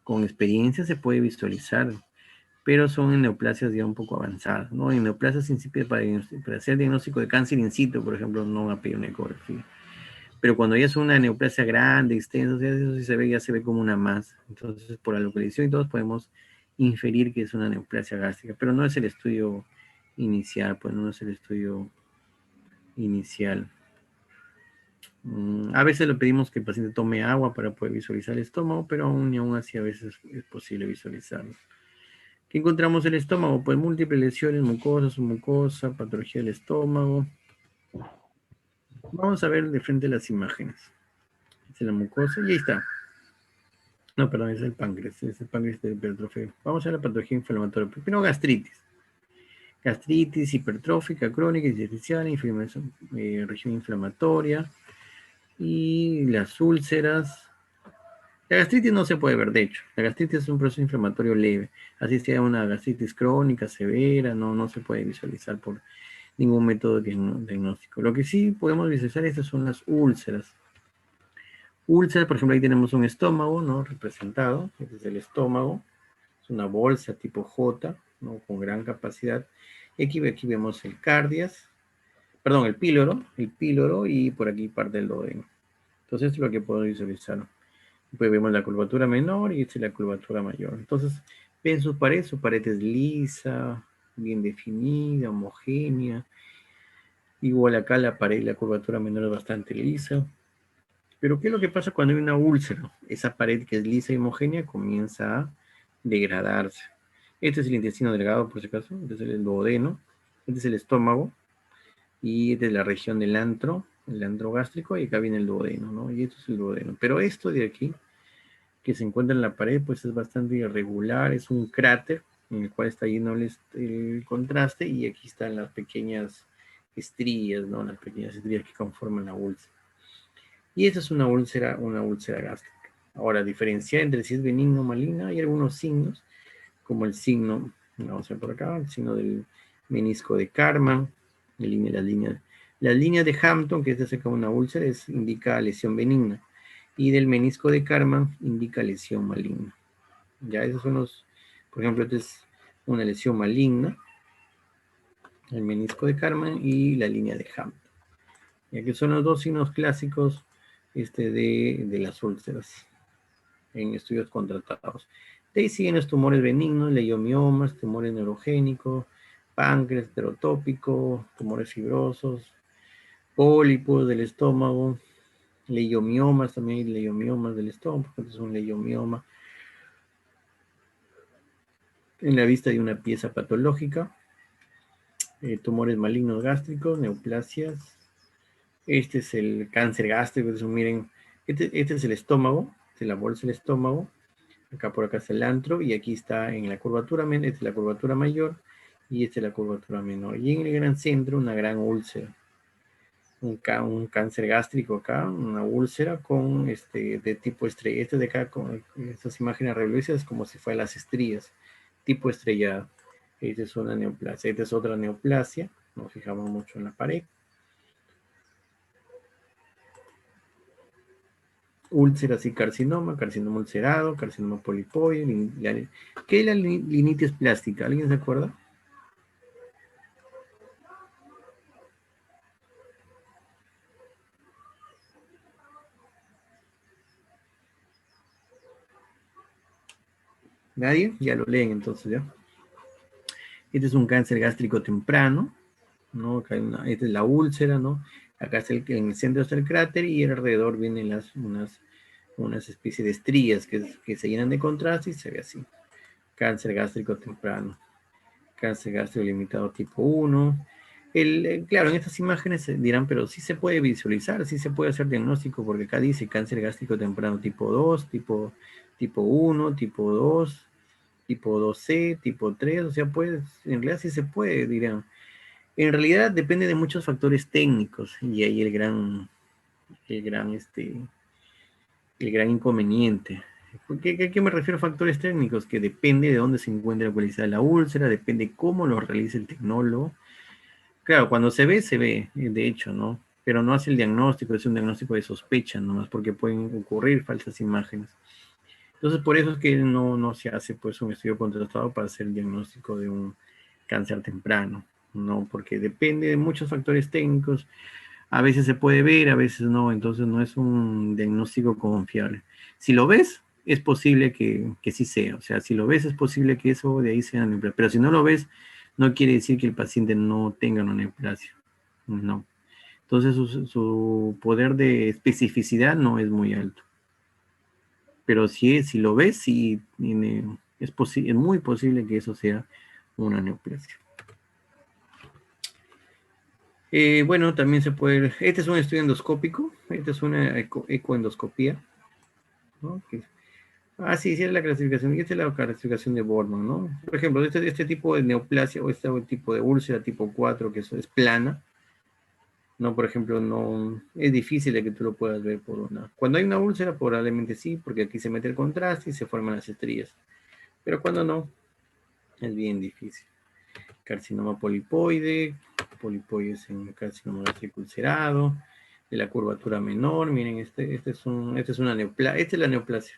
con experiencia, se puede visualizar, pero son en neoplasias ya un poco avanzadas, ¿no? En neoplasias insípidas para hacer diagnóstico de cáncer in situ, por ejemplo, no va a pedir una ecografía. Pero cuando ya es una neoplasia grande, extensa, eso sí ya se ve como una masa. Entonces, por la localización y todos podemos inferir que es una neoplasia gástrica, pero no es el estudio inicial, pues no es el estudio inicial. A veces le pedimos que el paciente tome agua para poder visualizar el estómago, pero aún así a veces es posible visualizarlo. ¿Qué encontramos en el estómago? Pues múltiples lesiones, mucosa, patología del estómago. Vamos a ver de frente las imágenes. Esta es la mucosa y ahí está. No, perdón, es el páncreas de hipertrofia. Vamos a ver la patología inflamatoria. Primero gastritis. Gastritis hipertrófica, crónica, intersticial, inflamación, región inflamatoria y las úlceras. La gastritis no se puede ver, de hecho. La gastritis es un proceso inflamatorio leve. Así sea una gastritis crónica, severa, no se puede visualizar por ningún método diagnóstico. Lo que sí podemos visualizar, estas son las úlceras. Úlceras, por ejemplo, ahí tenemos un estómago, ¿no? Representado. Este es el estómago. Es una bolsa tipo J, ¿no? Con gran capacidad. Y aquí vemos el cardias, perdón, el píloro y por aquí parte del duodeno. Entonces, esto es lo que puedo visualizar. Pues vemos la curvatura menor y esta es la curvatura mayor. Entonces, ven su pared es lisa, bien definida, homogénea. Igual acá la pared, la curvatura menor es bastante lisa. Pero ¿qué es lo que pasa cuando hay una úlcera? Esa pared que es lisa y homogénea comienza a degradarse. Este es el intestino delgado, por si acaso. Este es el duodeno. Este es el estómago. Y esta es la región del antro, el antro gástrico. Y acá viene el duodeno, ¿no? Y esto es el duodeno. Pero esto de aquí, que se encuentra en la pared, pues es bastante irregular. Es un cráter en el cual está lleno el contraste. Y aquí están las pequeñas estrías, ¿no? Las pequeñas estrías que conforman la úlcera. Y esta es una úlcera gástrica. Ahora, diferenciar entre si es benigna o maligna, hay algunos signos, como el signo, vamos a ver por acá, el signo del menisco de Karman, la línea de Hampton, que es acerca de una úlcera, indica lesión benigna, y del menisco de Karman indica lesión maligna. Ya esos son por ejemplo, esta es una lesión maligna, el menisco de Karman y la línea de Hampton. Ya que son los dos signos clásicos de las úlceras en estudios contratados. De ahí siguen los tumores benignos, leiomiomas, tumores neurogénicos, páncreas heterotópico, tumores fibrosos, pólipos del estómago, leiomiomas, también hay leiomiomas del estómago, porque es un leiomioma en la vista de una pieza patológica, tumores malignos gástricos, neoplasias. Este es el cáncer gástrico, entonces, miren, este es el estómago, de la bolsa del estómago, acá por acá está el antro, y aquí está en la curvatura, esta es la curvatura mayor, y esta es la curvatura menor. Y en el gran centro, una gran úlcera. Un cáncer gástrico acá, una úlcera con de tipo estrella. Este de acá, con estas imágenes revolucionarias, como si fueran las estrías, tipo estrellado. Esta es una neoplasia, esta es otra neoplasia, nos fijamos mucho en la pared. Úlceras y carcinoma, carcinoma ulcerado, carcinoma polipoide. ¿Qué es la linitis plástica? ¿Alguien se acuerda? ¿Nadie? Ya lo leen entonces, ¿ya? Este es un cáncer gástrico temprano, ¿no? Acá esta es la úlcera, ¿no? Acá está en el centro está el cráter y alrededor vienen unas especies de estrías que se llenan de contraste y se ve así. Cáncer gástrico temprano. Cáncer gástrico limitado tipo 1. Claro, en estas imágenes se dirán, pero sí se puede visualizar, sí se puede hacer diagnóstico, porque acá dice cáncer gástrico temprano tipo 2, tipo 1, tipo 2, tipo 2C, tipo 3, o sea, pues, en realidad sí se puede, dirán. En realidad depende de muchos factores técnicos, y ahí el gran, el gran inconveniente. ¿Qué me refiero a factores técnicos? Que depende de dónde se encuentra localizada la úlcera, depende cómo lo realice el tecnólogo. Claro, cuando se ve, de hecho, ¿no? Pero no hace el diagnóstico, es un diagnóstico de sospecha, nomás porque pueden ocurrir falsas imágenes. Entonces, por eso es que no se hace pues un estudio contrastado para hacer el diagnóstico de un cáncer temprano, ¿no? Porque depende de muchos factores técnicos. A veces se puede ver, a veces no, entonces no es un diagnóstico confiable. Si lo ves, es posible que sí sea. O sea, si lo ves, es posible que eso de ahí sea neoplasia. Pero si no lo ves, no quiere decir que el paciente no tenga una neoplasia. No. Entonces su poder de especificidad no es muy alto. Pero si lo ves, sí es muy posible que eso sea una neoplasia. Bueno, también se puede. Este es un estudio endoscópico. Esta es una ecoendoscopía, ¿no? Sí, sí, es la clasificación. Esta es la clasificación de Borman, ¿no? Por ejemplo, este tipo de neoplasia o este tipo de úlcera tipo 4, que eso es plana, ¿no? Por ejemplo, no es difícil de que tú lo puedas ver por una. Cuando hay una úlcera, probablemente sí, porque aquí se mete el contraste y se forman las estrías. Pero cuando no, es bien difícil. Carcinoma polipoide, polipoides en carcinoma gástrico ulcerado, de la curvatura menor. Miren, esta es una neoplasia. Esta es la neoplasia.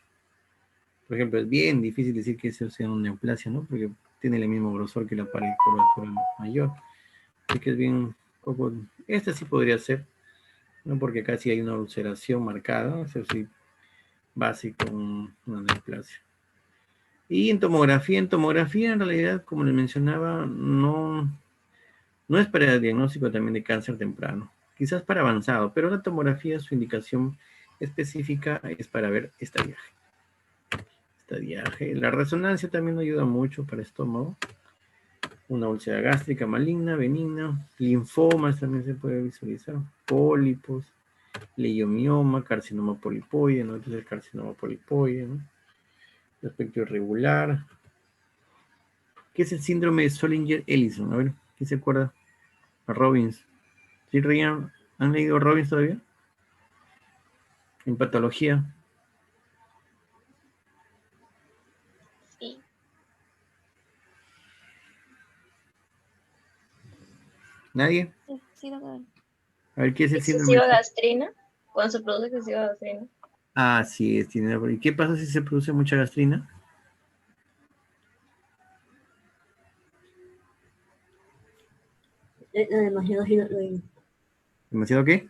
Por ejemplo, es bien difícil decir que eso sea una neoplasia, ¿no? Porque tiene el mismo grosor que la pared curvatura mayor. Así que es bien poco. Esta sí podría ser, ¿no? Porque casi hay una ulceración marcada, eso sí, básico, una neoplasia. Y en tomografía en realidad, como les mencionaba, no es para el diagnóstico también de cáncer temprano, quizás para avanzado, pero la tomografía, su indicación específica es para ver estadiaje. La resonancia también ayuda mucho para estómago. Una úlcera gástrica maligna, benigna, linfomas también se puede visualizar, pólipos, leiomioma, carcinoma polipoide, ¿no? Entonces el carcinoma polipoide, ¿no? El aspecto irregular. ¿Qué es el síndrome de Solinger-Ellison? A ver, ¿quién se acuerda? A Robbins. ¿Sí, Ryan? ¿Han leído Robbins todavía? En patología. Sí. ¿Nadie? Sí, sí, doctor. A ver, ¿qué es el síndrome Excesiva de... gastrina. Cuando se produce excesiva gastrina. Sí, ¿y qué pasa si se produce mucha gastrina? Demasiado ácido lo ¿Demasiado qué?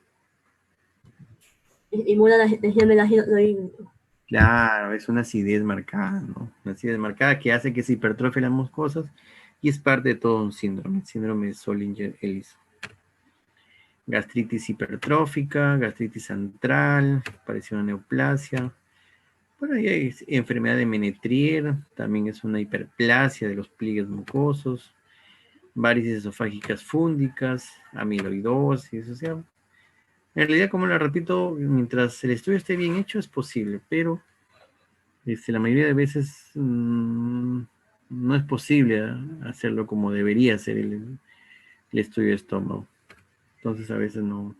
estimula la secreción del ácido clorhídrico. Claro, es una acidez marcada, ¿no? Una acidez marcada que hace que se hipertrofien las mucosas y es parte de todo un síndrome, síndrome de Solinger-Ellis. Gastritis hipertrófica, gastritis antral, pareció una neoplasia. Bueno, ahí hay enfermedad de Menetrier, también es una hiperplasia de los pliegues mucosos, varices esofágicas fúngicas, amiloidosis, o sea, en realidad, como lo repito, mientras el estudio esté bien hecho es posible, pero la mayoría de veces no es posible hacerlo como debería ser el estudio de estómago. Entonces a veces no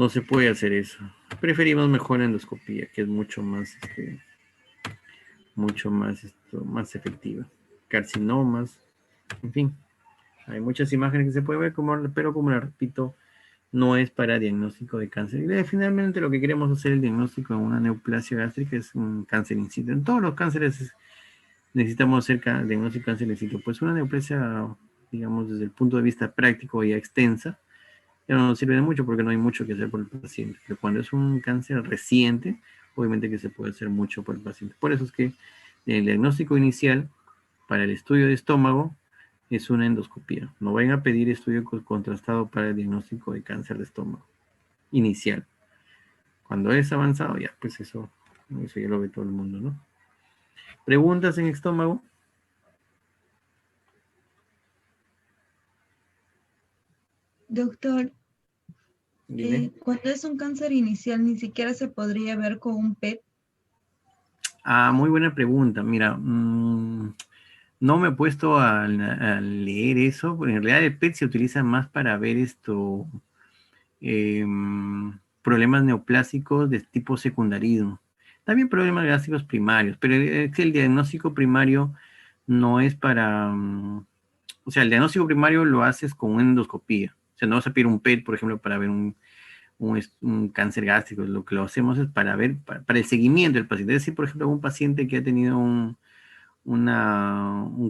se puede hacer eso. Preferimos mejor endoscopía, que es mucho más, más efectiva. Carcinomas, en fin, hay muchas imágenes que se puede ver, pero como le repito, no es para diagnóstico de cáncer. Y finalmente lo que queremos hacer el diagnóstico de una neoplasia gástrica es un cáncer in situ. En todos los cánceres necesitamos hacer diagnóstico de cáncer in situ. Pues una neoplasia, digamos, desde el punto de vista práctico y extensa, ya no nos sirve de mucho porque no hay mucho que hacer por el paciente. Pero cuando es un cáncer reciente, obviamente que se puede hacer mucho por el paciente. Por eso es que el diagnóstico inicial para el estudio de estómago es una endoscopía. No vayan a pedir estudio contrastado para el diagnóstico de cáncer de estómago inicial. Cuando es avanzado, ya, pues eso ya lo ve todo el mundo, ¿no? ¿Preguntas en estómago? Doctor, Dime. cuando es un cáncer inicial, ni siquiera se podría ver con un PET. Ah, muy buena pregunta. Mira, no me he puesto a leer eso, porque en realidad el PET se utiliza más para ver problemas neoplásicos de tipo secundarismo. También problemas gástricos primarios, pero es que el diagnóstico primario no es para, o sea, el diagnóstico primario lo haces con una endoscopía. O sea, no vas a pedir un PET, por ejemplo, para ver un cáncer gástrico. Lo que lo hacemos es para ver, para el seguimiento del paciente. Es decir, por ejemplo, un paciente que ha tenido un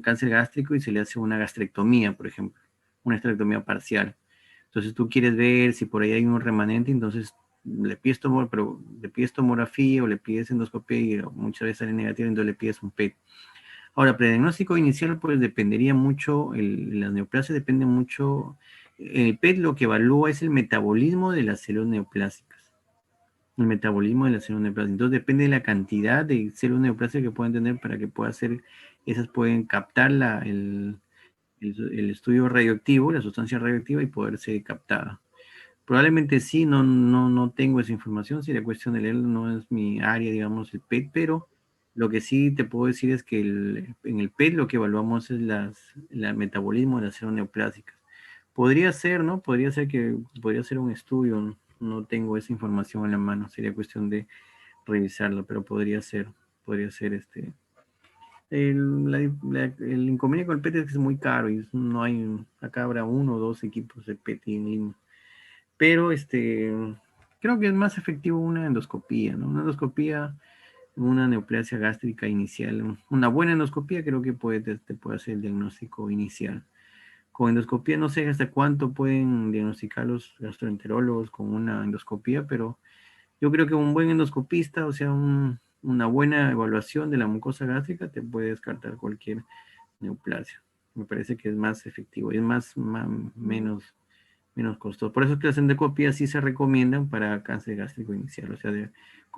cáncer gástrico y se le hace una gastrectomía, por ejemplo, una gastrectomía parcial. Entonces tú quieres ver si por ahí hay un remanente, entonces le pides tomografía o le pides endoscopía y muchas veces sale negativo, entonces le pides un PET. Ahora, prediagnóstico inicial, pues dependería mucho, la neoplasia depende mucho, el PET lo que evalúa es el metabolismo de las células neoplásicas. El metabolismo de las células neoplásicas. Entonces depende de la cantidad de células neoplásicas que pueden tener para que pueda hacer, esas pueden captar el estudio radioactivo, la sustancia radioactiva y poder ser captada. Probablemente sí, no tengo esa información, si la cuestión de leerlo no es mi área, digamos, el PET, pero lo que sí te puedo decir es que en el PET lo que evaluamos es el metabolismo de las células neoplásicas. Podría ser, ¿no? Podría ser un estudio, no tengo esa información en la mano, sería cuestión de revisarlo, pero podría ser el inconveniente con el PET es que es muy caro y no hay, acá habrá uno o dos equipos de PET en Lima. Pero creo que es más efectivo una endoscopía, ¿no? Una endoscopía, una neoplasia gástrica inicial, una buena endoscopía creo que te puede hacer el diagnóstico inicial. Con endoscopía no sé hasta cuánto pueden diagnosticar los gastroenterólogos con una endoscopía, pero yo creo que un buen endoscopista, o sea, una buena evaluación de la mucosa gástrica te puede descartar cualquier neoplasia. Me parece que es más efectivo y es menos costoso. Por eso es que las endoscopias sí se recomiendan para cáncer gástrico inicial, o sea,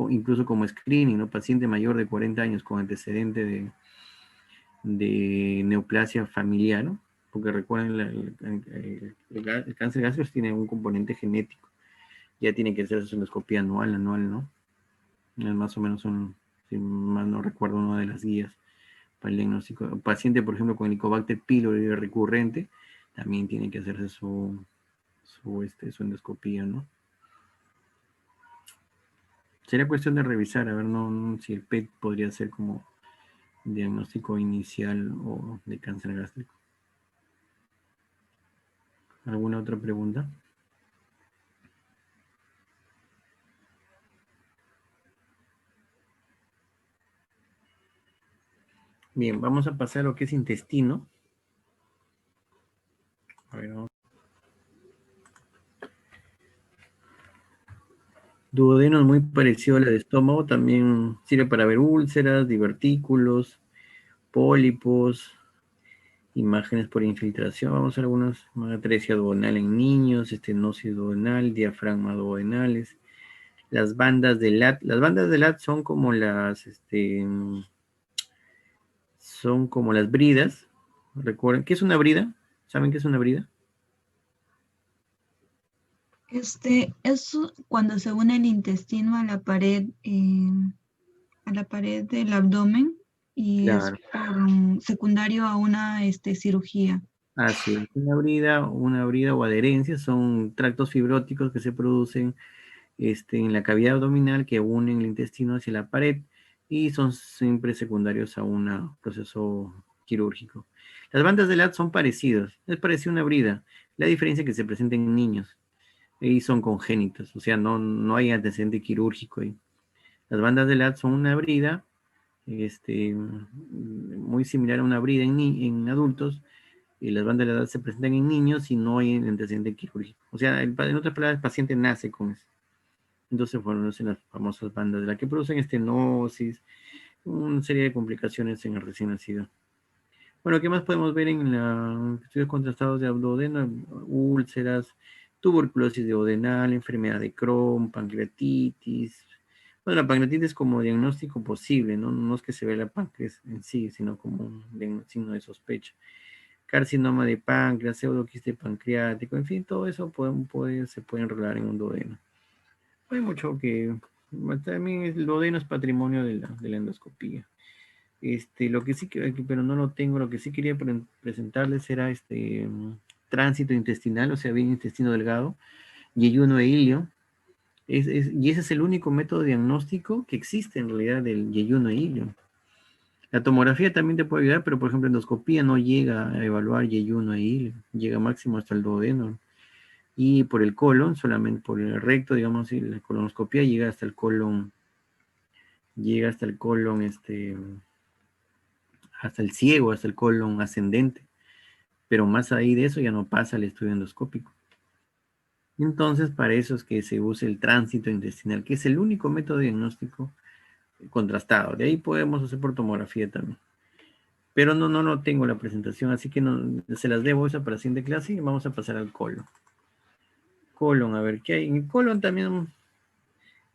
incluso como screening, ¿no? Paciente mayor de 40 años con antecedente de neoplasia familiar, ¿no? Porque recuerden, el cáncer gástrico tiene un componente genético. Ya tiene que hacerse su endoscopía anual, ¿no? Es más o menos si mal no recuerdo, una de las guías para el diagnóstico. Un paciente, por ejemplo, con Helicobacter pylori recurrente, también tiene que hacerse su endoscopía, ¿no? Sería cuestión de revisar, a ver si el PET podría ser como diagnóstico inicial o de cáncer gástrico. ¿Alguna otra pregunta? Bien, vamos a pasar a lo que es intestino. A ver, Duodeno es muy parecido al de estómago, también sirve para ver úlceras, divertículos, pólipos, imágenes por infiltración. Vamos a ver algunas: atresia duodenal en niños, estenosis duodenal, diafragma duodenales, las bandas de LAT. Las bandas de LAT son como son como las bridas. Recuerden, ¿qué es una brida? ¿Saben qué es una brida? Es cuando se une el intestino a la pared del abdomen y es Claro. secundario a una cirugía. Así es, una brida o adherencia son tractos fibróticos que se producen en la cavidad abdominal que unen el intestino hacia la pared y son siempre secundarios a un proceso quirúrgico. Las bandas de LAT son parecidas, es parecido a una brida, la diferencia es que se presentan en niños y son congénitos, o sea, no hay antecedente quirúrgico ahí. Las bandas de LAT son una brida, muy similar a una brida en adultos, y las bandas de LAT se presentan en niños y no hay antecedente quirúrgico. O sea, en otras palabras, el paciente nace con eso. Entonces fueron las famosas bandas de la que producen estenosis, una serie de complicaciones en el recién nacido. Bueno, ¿qué más podemos ver en los estudios contrastados de duodeno? Úlceras, tuberculosis duodenal, enfermedad de Crohn, pancreatitis. Bueno, la pancreatitis como diagnóstico posible, ¿no? No es que se vea la páncreas en sí, sino como un signo de sospecha. Carcinoma de páncreas, pseudoquiste pancreático, en fin, todo eso se puede enrolar en un duodeno. Hay mucho que... También el duodeno es patrimonio de la endoscopía. Lo que sí que, pero no lo tengo, lo que sí quería presentarles era tránsito intestinal, o sea, bien intestino delgado, yeyuno e ilio. Y ese es el único método diagnóstico que existe en realidad del yeyuno e ilio. La tomografía también te puede ayudar, pero por ejemplo, endoscopía no llega a evaluar yeyuno e ilio, llega máximo hasta el duodeno. Y por el colon, solamente por el recto, digamos, y la colonoscopía llega hasta el colon, hasta el ciego, hasta el colon ascendente, pero más ahí de eso ya no pasa el estudio endoscópico. Entonces, para eso es que se usa el tránsito intestinal, que es el único método diagnóstico contrastado. De ahí podemos hacer por tomografía también. Pero no tengo la presentación, así que se las debo esa para la siguiente clase y vamos a pasar al colon. Colon, a ver, ¿qué hay? En el colon también,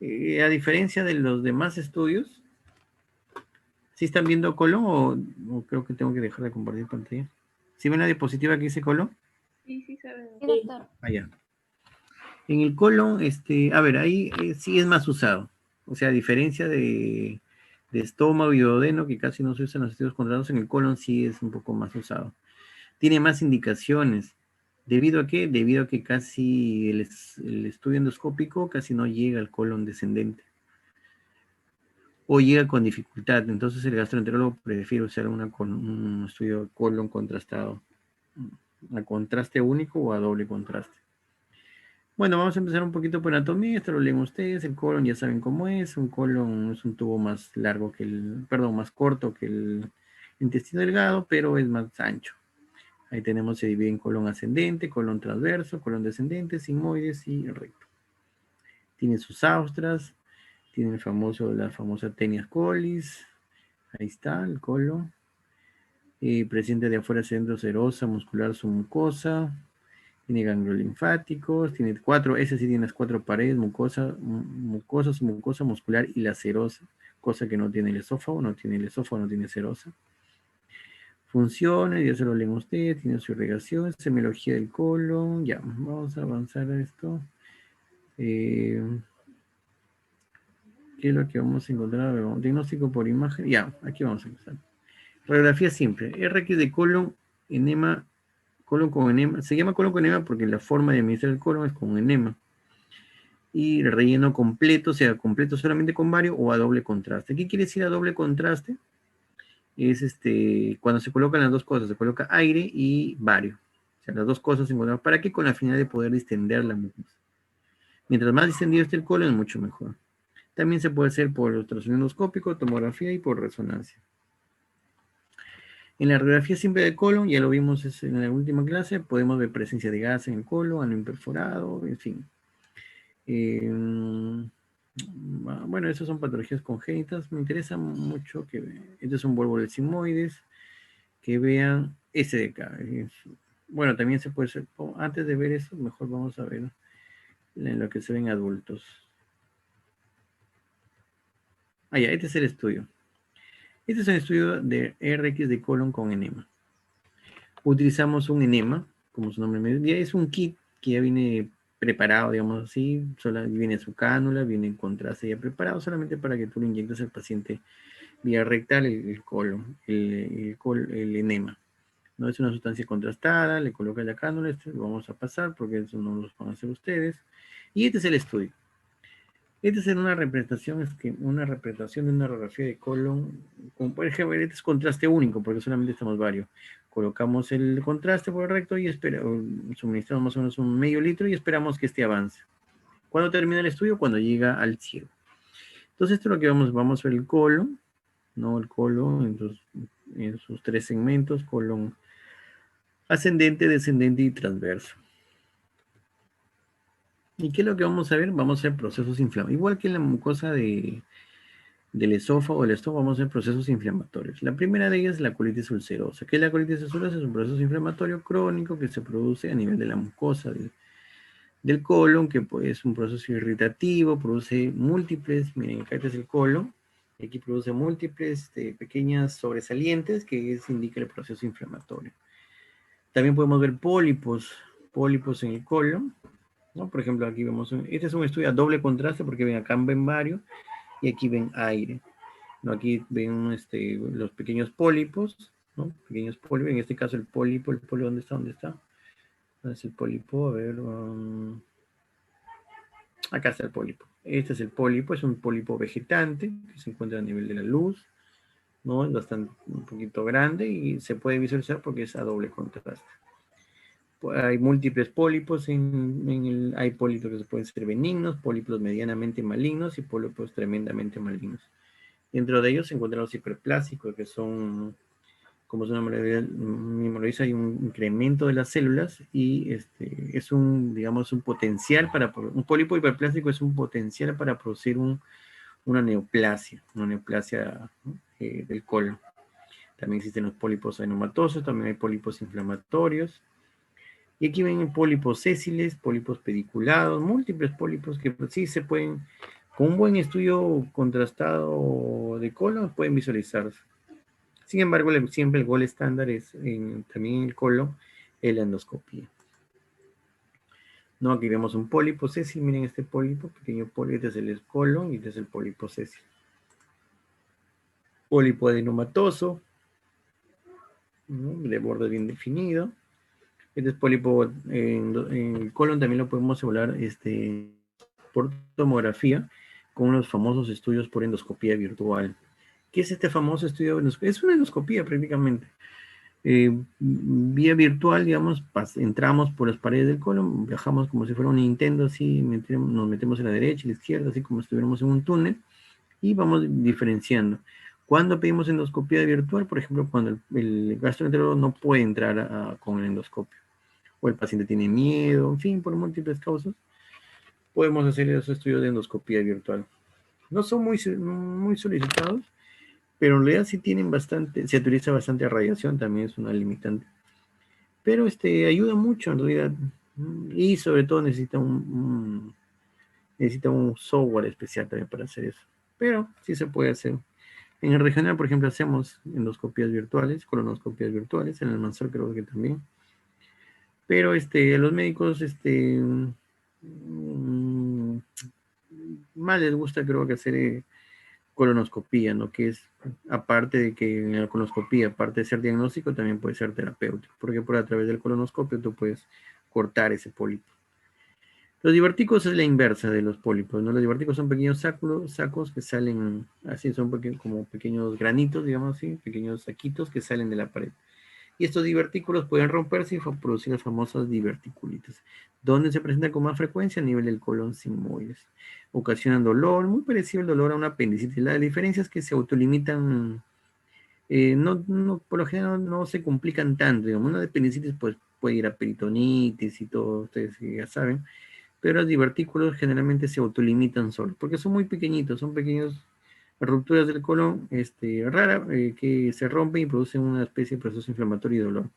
a diferencia de los demás estudios, ¿sí están viendo colon o creo que tengo que dejar de compartir pantalla? ¿Sí ven la diapositiva que dice colon? Sí, sí, saben. Sí, doctor. Allá. En el colon, a ver, ahí sí es más usado. O sea, a diferencia de estómago y duodeno, que casi no se usan los estudios contrastados, en el colon sí es un poco más usado. Tiene más indicaciones. ¿Debido a qué? Debido a que casi el estudio endoscópico casi no llega al colon descendente. O llega con dificultad. Entonces el gastroenterólogo prefiere usar un estudio de colon contrastado. A contraste único o a doble contraste. Bueno, vamos a empezar un poquito por anatomía. Esto lo leen ustedes. El colon ya saben cómo es. Un colon es un tubo más largo más corto que el intestino delgado, pero es más ancho. Ahí tenemos, se divide en colon ascendente, colon transverso, colon descendente, sigmoides y recto. Tiene sus austras, tiene la famosa tenias colis. Ahí está el colon. Presenta de afuera hacia adentro serosa, muscular, su mucosa. Tiene ganglios linfáticos, ese sí tiene las 4 paredes, mucosa muscular y la serosa, cosa que no tiene el esófago, no tiene serosa. Funciones, ya se lo leen ustedes, tiene su irrigación, semiología del colon, ya, vamos a avanzar a esto. ¿Qué es lo que vamos a encontrar? Diagnóstico por imagen, ya, aquí vamos a empezar. Radiografía simple, RX de colon, enema, colon con enema, se llama colon con enema porque la forma de administrar el colon es con enema. Y el relleno completo, sea completo solamente con bario o a doble contraste. ¿Qué quiere decir a doble contraste? Es cuando se colocan las dos cosas, se coloca aire y bario. O sea, las dos cosas se encuentran. ¿Para qué? Con la finalidad de poder distender la mucosa. Mientras más distendido esté el colon, mucho mejor. También se puede hacer por ultrasonido endoscópico, tomografía y por resonancia. En la radiografía simple del colon, ya lo vimos en la última clase, podemos ver presencia de gas en el colon, ano imperforado, en fin. Bueno, esas son patologías congénitas. Me interesa mucho que estos son bulbos sigmoides, que vean ese de acá. Bueno, también se puede ser, antes de ver eso, mejor vamos a ver en lo que se ven adultos. Ah, ya, este es el estudio. Este es un estudio de RX de colon con enema. Utilizamos un enema, como su nombre me dice, es un kit que ya viene preparado, digamos así, solo viene su cánula, viene en contraste ya preparado, solamente para que tú le inyectes al paciente vía rectal el colon, el enema. No es una sustancia contrastada, le coloca la cánula, este lo vamos a pasar porque eso no lo van a hacer ustedes. Y este es el estudio. Esta es una representación, una representación de una radiografía de colon, como por ejemplo, este es contraste único, porque solamente estamos varios. Colocamos el contraste por el recto y suministramos más o menos un medio litro y esperamos que este avance. ¿Cuándo termina el estudio? Cuando llega al ciego. Entonces, esto es lo que vamos a ver el colon, ¿no? El colon en sus tres segmentos, colon ascendente, descendente y transverso. ¿Y qué es lo que vamos a ver? Vamos a ver procesos inflamatorios. Igual que en la mucosa del esófago o el estómago, vamos a ver procesos inflamatorios. La primera de ellas es la colitis ulcerosa. ¿Qué es la colitis ulcerosa? Es un proceso inflamatorio crónico que se produce a nivel de la mucosa del colon, que pues, es un proceso irritativo, produce múltiples, miren, acá este es el colon, y aquí produce múltiples pequeñas sobresalientes que indica el proceso inflamatorio. También podemos ver pólipos en el colon, ¿no? Por ejemplo, aquí vemos, este es un estudio a doble contraste porque ven acá ven varios y aquí ven aire. ¿No? Aquí ven los pequeños pólipos, ¿no? Pequeños pólipos, en este caso el pólipo, ¿dónde está? ¿Dónde está? ¿Dónde es el pólipo? A ver, acá está el pólipo. Este es el pólipo, es un pólipo vegetante que se encuentra a nivel de la luz, ¿no? Es bastante, un poquito grande y se puede visualizar porque es a doble contraste. Hay múltiples pólipos, hay pólipos que pueden ser benignos, pólipos medianamente malignos y pólipos tremendamente malignos. Dentro de ellos se encuentran los hiperplásicos, que son, como su nombre mismo lo dice, hay un incremento de las células y es digamos, un potencial un pólipo hiperplásico es un potencial para producir una neoplasia, ¿no? Del colon. También existen los pólipos adenomatosos, también hay pólipos inflamatorios. Y aquí ven pólipos sésiles, pólipos pediculados, múltiples pólipos que sí se pueden, con un buen estudio contrastado de colon, pueden visualizarse. Sin embargo, siempre el gol estándar es también en el colon, la endoscopía. No, aquí vemos un pólipo sésil, miren este pólipo, pequeño pólipo, este es el colon y este es el pólipo sésil. Pólipo adenomatoso, ¿no? De borde bien definido. Este es pólipo en el colon, también lo podemos evaluar por tomografía con los famosos estudios por endoscopía virtual. ¿Qué es este famoso estudio de endoscopía? Es una endoscopía prácticamente. Vía virtual, digamos, entramos por las paredes del colon, viajamos como si fuera un Nintendo, así nos metemos a la derecha y a la izquierda, así como si estuviéramos en un túnel, y vamos diferenciando. Cuando pedimos endoscopía virtual, por ejemplo, cuando el gastroenterólogo no puede entrar con el endoscopio, o el paciente tiene miedo, en fin, por múltiples causas, podemos hacer esos estudios de endoscopía virtual. No son muy solicitados, pero en realidad sí tienen bastante, se utiliza bastante radiación, también es una limitante. Pero ayuda mucho en realidad. Y sobre todo necesita necesita un software especial también para hacer eso. Pero sí se puede hacer. En el regional, por ejemplo, hacemos endoscopías virtuales, colonoscopías virtuales, en el Mansor creo que también. Pero los médicos más les gusta creo que hacer colonoscopía, ¿no? Que es, aparte de que en la colonoscopía, aparte de ser diagnóstico, también puede ser terapéutico, porque a través del colonoscopio tú puedes cortar ese pólipo. Los divertículos es la inversa de los pólipos, ¿no? Los divertículos son pequeños sacos que salen, así son como pequeños granitos, digamos así, pequeños saquitos que salen de la pared. Y estos divertículos pueden romperse y producir las famosas diverticulitis, donde se presentan con más frecuencia a nivel del colon sigmoides. Ocasionan dolor, muy parecido al dolor a una apendicitis. La diferencia es que se autolimitan, por lo general no se complican tanto. Digamos, una apendicitis pues, puede ir a peritonitis y todo, ustedes ya saben, pero los divertículos generalmente se autolimitan solos, porque son muy pequeñitos, son pequeños rupturas del colon rara, que se rompen y producen una especie de proceso inflamatorio y dolor.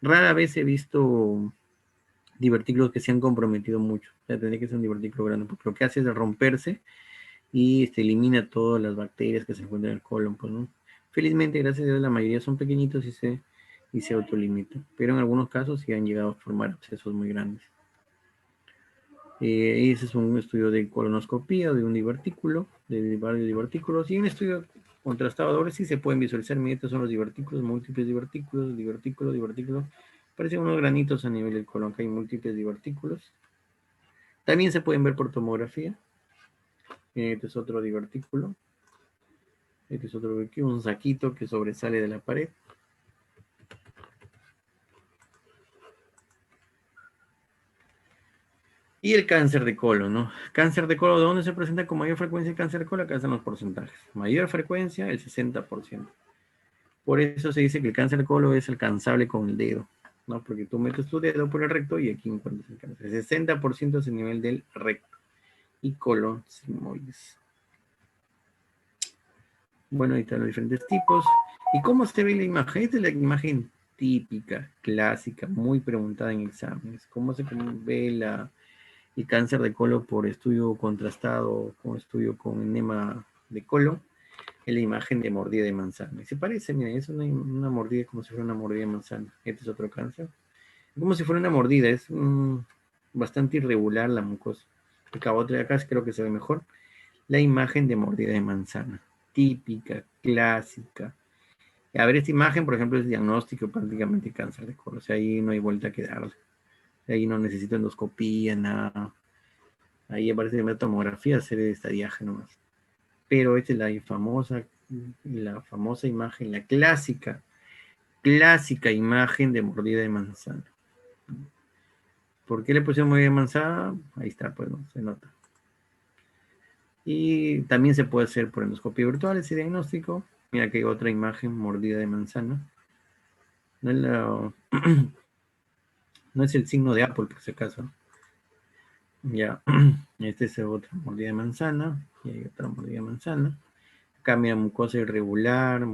Rara vez he visto divertículos que se han comprometido mucho. O sea, tendría que ser un divertículo grande, porque lo que hace es romperse y elimina todas las bacterias que se encuentran en el colon, pues, ¿no? Felizmente, gracias a Dios, la mayoría son pequeñitos y se autolimitan, pero en algunos casos sí han llegado a formar abscesos muy grandes. Ese es un estudio de colonoscopía de un divertículo, de varios divertículos, y un estudio contrastado doble sí se pueden visualizar. Mira, estos son los divertículos, múltiples divertículos, divertículos. Parecen unos granitos a nivel del colon, que hay múltiples divertículos. También se pueden ver por tomografía. Este es otro divertículo. Este es otro, un saquito que sobresale de la pared. Y el cáncer de colon, ¿no? Cáncer de colon, ¿de dónde se presenta con mayor frecuencia el cáncer de colon? Acá están los porcentajes. Mayor frecuencia, el 60%. Por eso se dice que el cáncer de colon es alcanzable con el dedo, ¿no? Porque tú metes tu dedo por el recto y aquí encuentras el cáncer. El 60% es el nivel del recto y colon sigmoides. Bueno, ahí están los diferentes tipos. ¿Y cómo se ve la imagen? Esta es la imagen típica, clásica, muy preguntada en exámenes. ¿Cómo se ve el cáncer de colon por estudio contrastado, con estudio con enema de colon? Es la imagen de mordida de manzana. Y se parece, miren, es una mordida como si fuera una mordida de manzana. Este es otro cáncer. Como si fuera una mordida, es bastante irregular la mucosa. Acá otra de acá creo que se ve mejor. La imagen de mordida de manzana. Típica, clásica. A ver, esta imagen, por ejemplo, es diagnóstico prácticamente cáncer de colon. O sea, ahí no hay vuelta que darle. Ahí no necesito endoscopía, nada. Ahí aparece la tomografía, hacer estadiaje nomás. Pero esta es la famosa imagen, la clásica imagen de mordida de manzana. ¿Por qué le pusieron mordida de manzana? Ahí está, pues, ¿no? Se nota. Y también se puede hacer por endoscopía virtual ese diagnóstico. Mira que hay otra imagen, mordida de manzana. No es, no es el signo de Apple, por si acaso. Ya, este es otra mordida de manzana. Y hay otra mordida de manzana. Acá mira, mucosa irregular,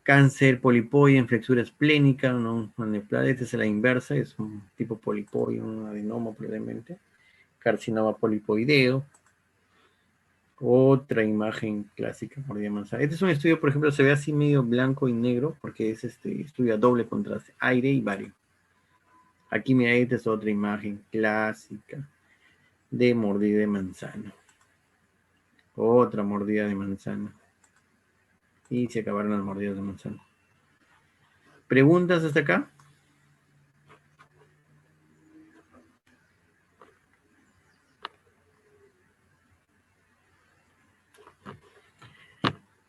cáncer polipoide en flexura esplénica, ¿no? Esta es la inversa, es un tipo polipoide, un adenoma probablemente. Carcinoma polipoideo. Otra imagen clásica, mordida de manzana. Este es un estudio, por ejemplo, se ve así medio blanco y negro, porque es estudio a doble contraste, aire y bario. Aquí mira, esta es otra imagen clásica de mordida de manzana. Otra mordida de manzana. Y se acabaron las mordidas de manzana. ¿Preguntas hasta acá?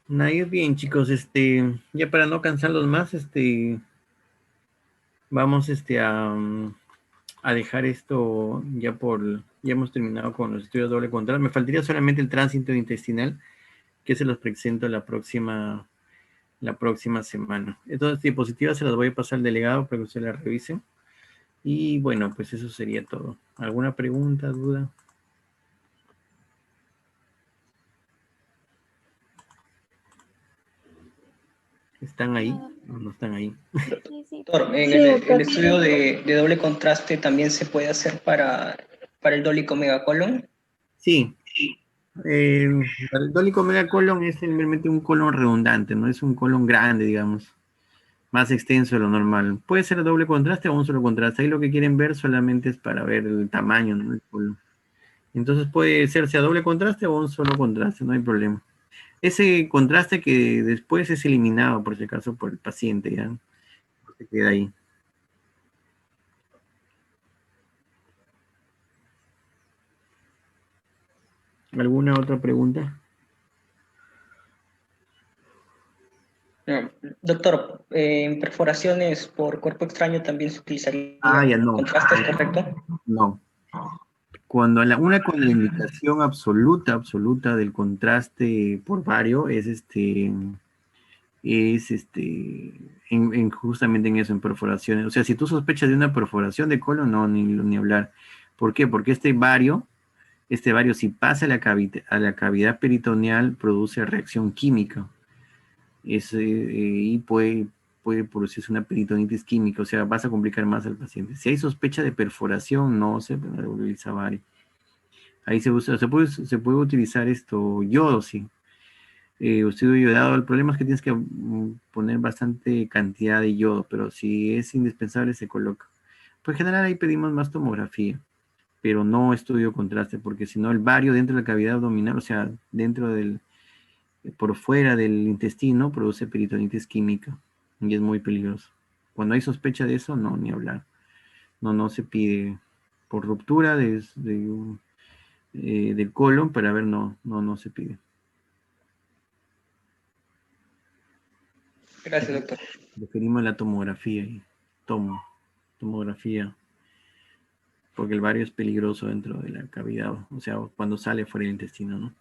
Nadie, bien, chicos, ya para no cansarlos más, vamos a dejar esto ya hemos terminado con los estudios de doble control. Me faltaría solamente el tránsito intestinal, que se los presento la próxima semana. Estas diapositivas se las voy a pasar al delegado para que usted las revise. Y bueno, pues eso sería todo. ¿Alguna pregunta, duda? ¿Están ahí o no están ahí? Doctor, en el estudio de doble contraste también se puede hacer para el dólico megacolon. Sí. El dólico megacolon es simplemente un colon redundante, no es un colon grande, digamos, más extenso de lo normal. Puede ser doble contraste o un solo contraste. Ahí lo que quieren ver solamente es para ver el tamaño, ¿no? del colon. Entonces puede ser sea doble contraste o un solo contraste, no hay problema. Ese contraste que después es eliminado, por si acaso, por el paciente, ya se queda ahí. ¿Alguna otra pregunta? Doctor, en perforaciones por cuerpo extraño también se utilizaría Ya no. contrastes, ¿correcto? No. Cuando una contraindicación absoluta del contraste por vario es es justamente en eso, en perforaciones. O sea, si tú sospechas de una perforación de colon, no, ni hablar. ¿Por qué? Porque este vario si pasa a la cavidad peritoneal, produce reacción química. Y puede producirse una peritonitis química, o sea, vas a complicar más al paciente. Si hay sospecha de perforación, no se utiliza vario. Ahí se puede utilizar yodo, sí. Óxido yodado, el problema es que tienes que poner bastante cantidad de yodo, pero si es indispensable se coloca. Pues en general ahí pedimos más tomografía, pero no estudio contraste, porque si no el bario dentro de la cavidad abdominal, o sea, por fuera del intestino, produce peritonitis química y es muy peligroso. Cuando hay sospecha de eso, no, ni hablar. No se pide por ruptura del colon, para ver, no se pide. Gracias, doctor. Preferimos la tomografía y tomografía, porque el bario es peligroso dentro de la cavidad, o sea, cuando sale fuera del intestino, ¿no?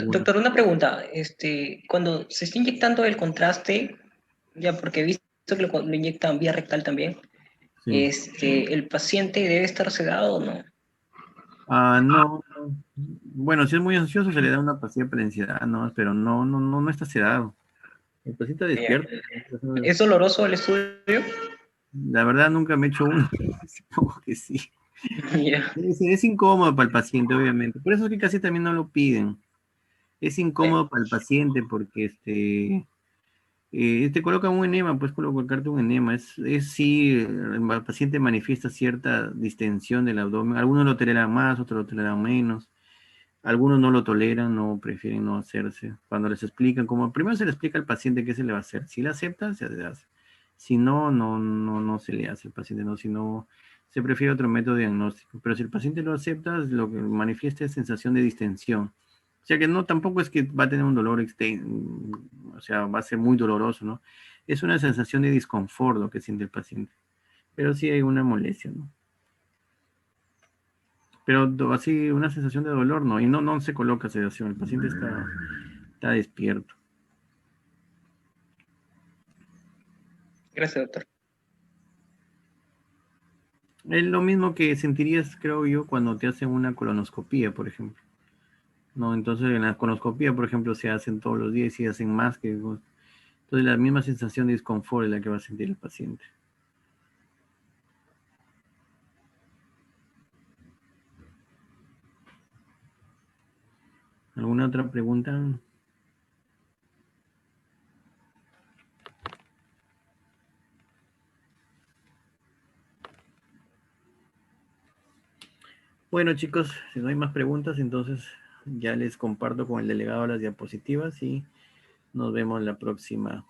Doctor, una pregunta. Cuando se está inyectando el contraste, ya porque he visto que lo inyectan vía rectal también, Sí. ¿el paciente debe estar sedado o no? No. Bueno, si es muy ansioso se le da una pastilla para ansiedad, no, pero no está sedado. El paciente Ya. despierto. ¿Es doloroso el estudio? La verdad nunca me he hecho uno, supongo que sí. Ya. Es incómodo para el paciente, obviamente. Por eso es que casi también no lo piden. Es incómodo para el paciente porque te colocan un enema, puedes colocarte un enema. Sí, el paciente manifiesta cierta distensión del abdomen. Algunos lo toleran más, otros lo toleran menos. Algunos no lo toleran, no prefieren no hacerse. Cuando les explican, primero se le explica al paciente qué se le va a hacer. Si le acepta, se le hace. Si no se le hace al paciente, no, si no, se prefiere otro método diagnóstico. Pero si el paciente lo acepta, lo que manifiesta es sensación de distensión. O sea que no, tampoco es que va a tener un dolor extenso, o sea, va a ser muy doloroso, ¿no? Es una sensación de disconfort lo que siente el paciente. Pero sí hay una molestia, ¿no? Pero así una sensación de dolor, ¿no? Y no se coloca sedación, el paciente está despierto. Gracias, doctor. Es lo mismo que sentirías, creo yo, cuando te hacen una colonoscopía, por ejemplo. ¿No? Entonces en la colonoscopía, por ejemplo, se hacen todos los días y hacen más que... Entonces la misma sensación de disconfort es la que va a sentir el paciente. ¿Alguna otra pregunta? Bueno, chicos, si no hay más preguntas, entonces ya les comparto con el delegado las diapositivas y nos vemos la próxima.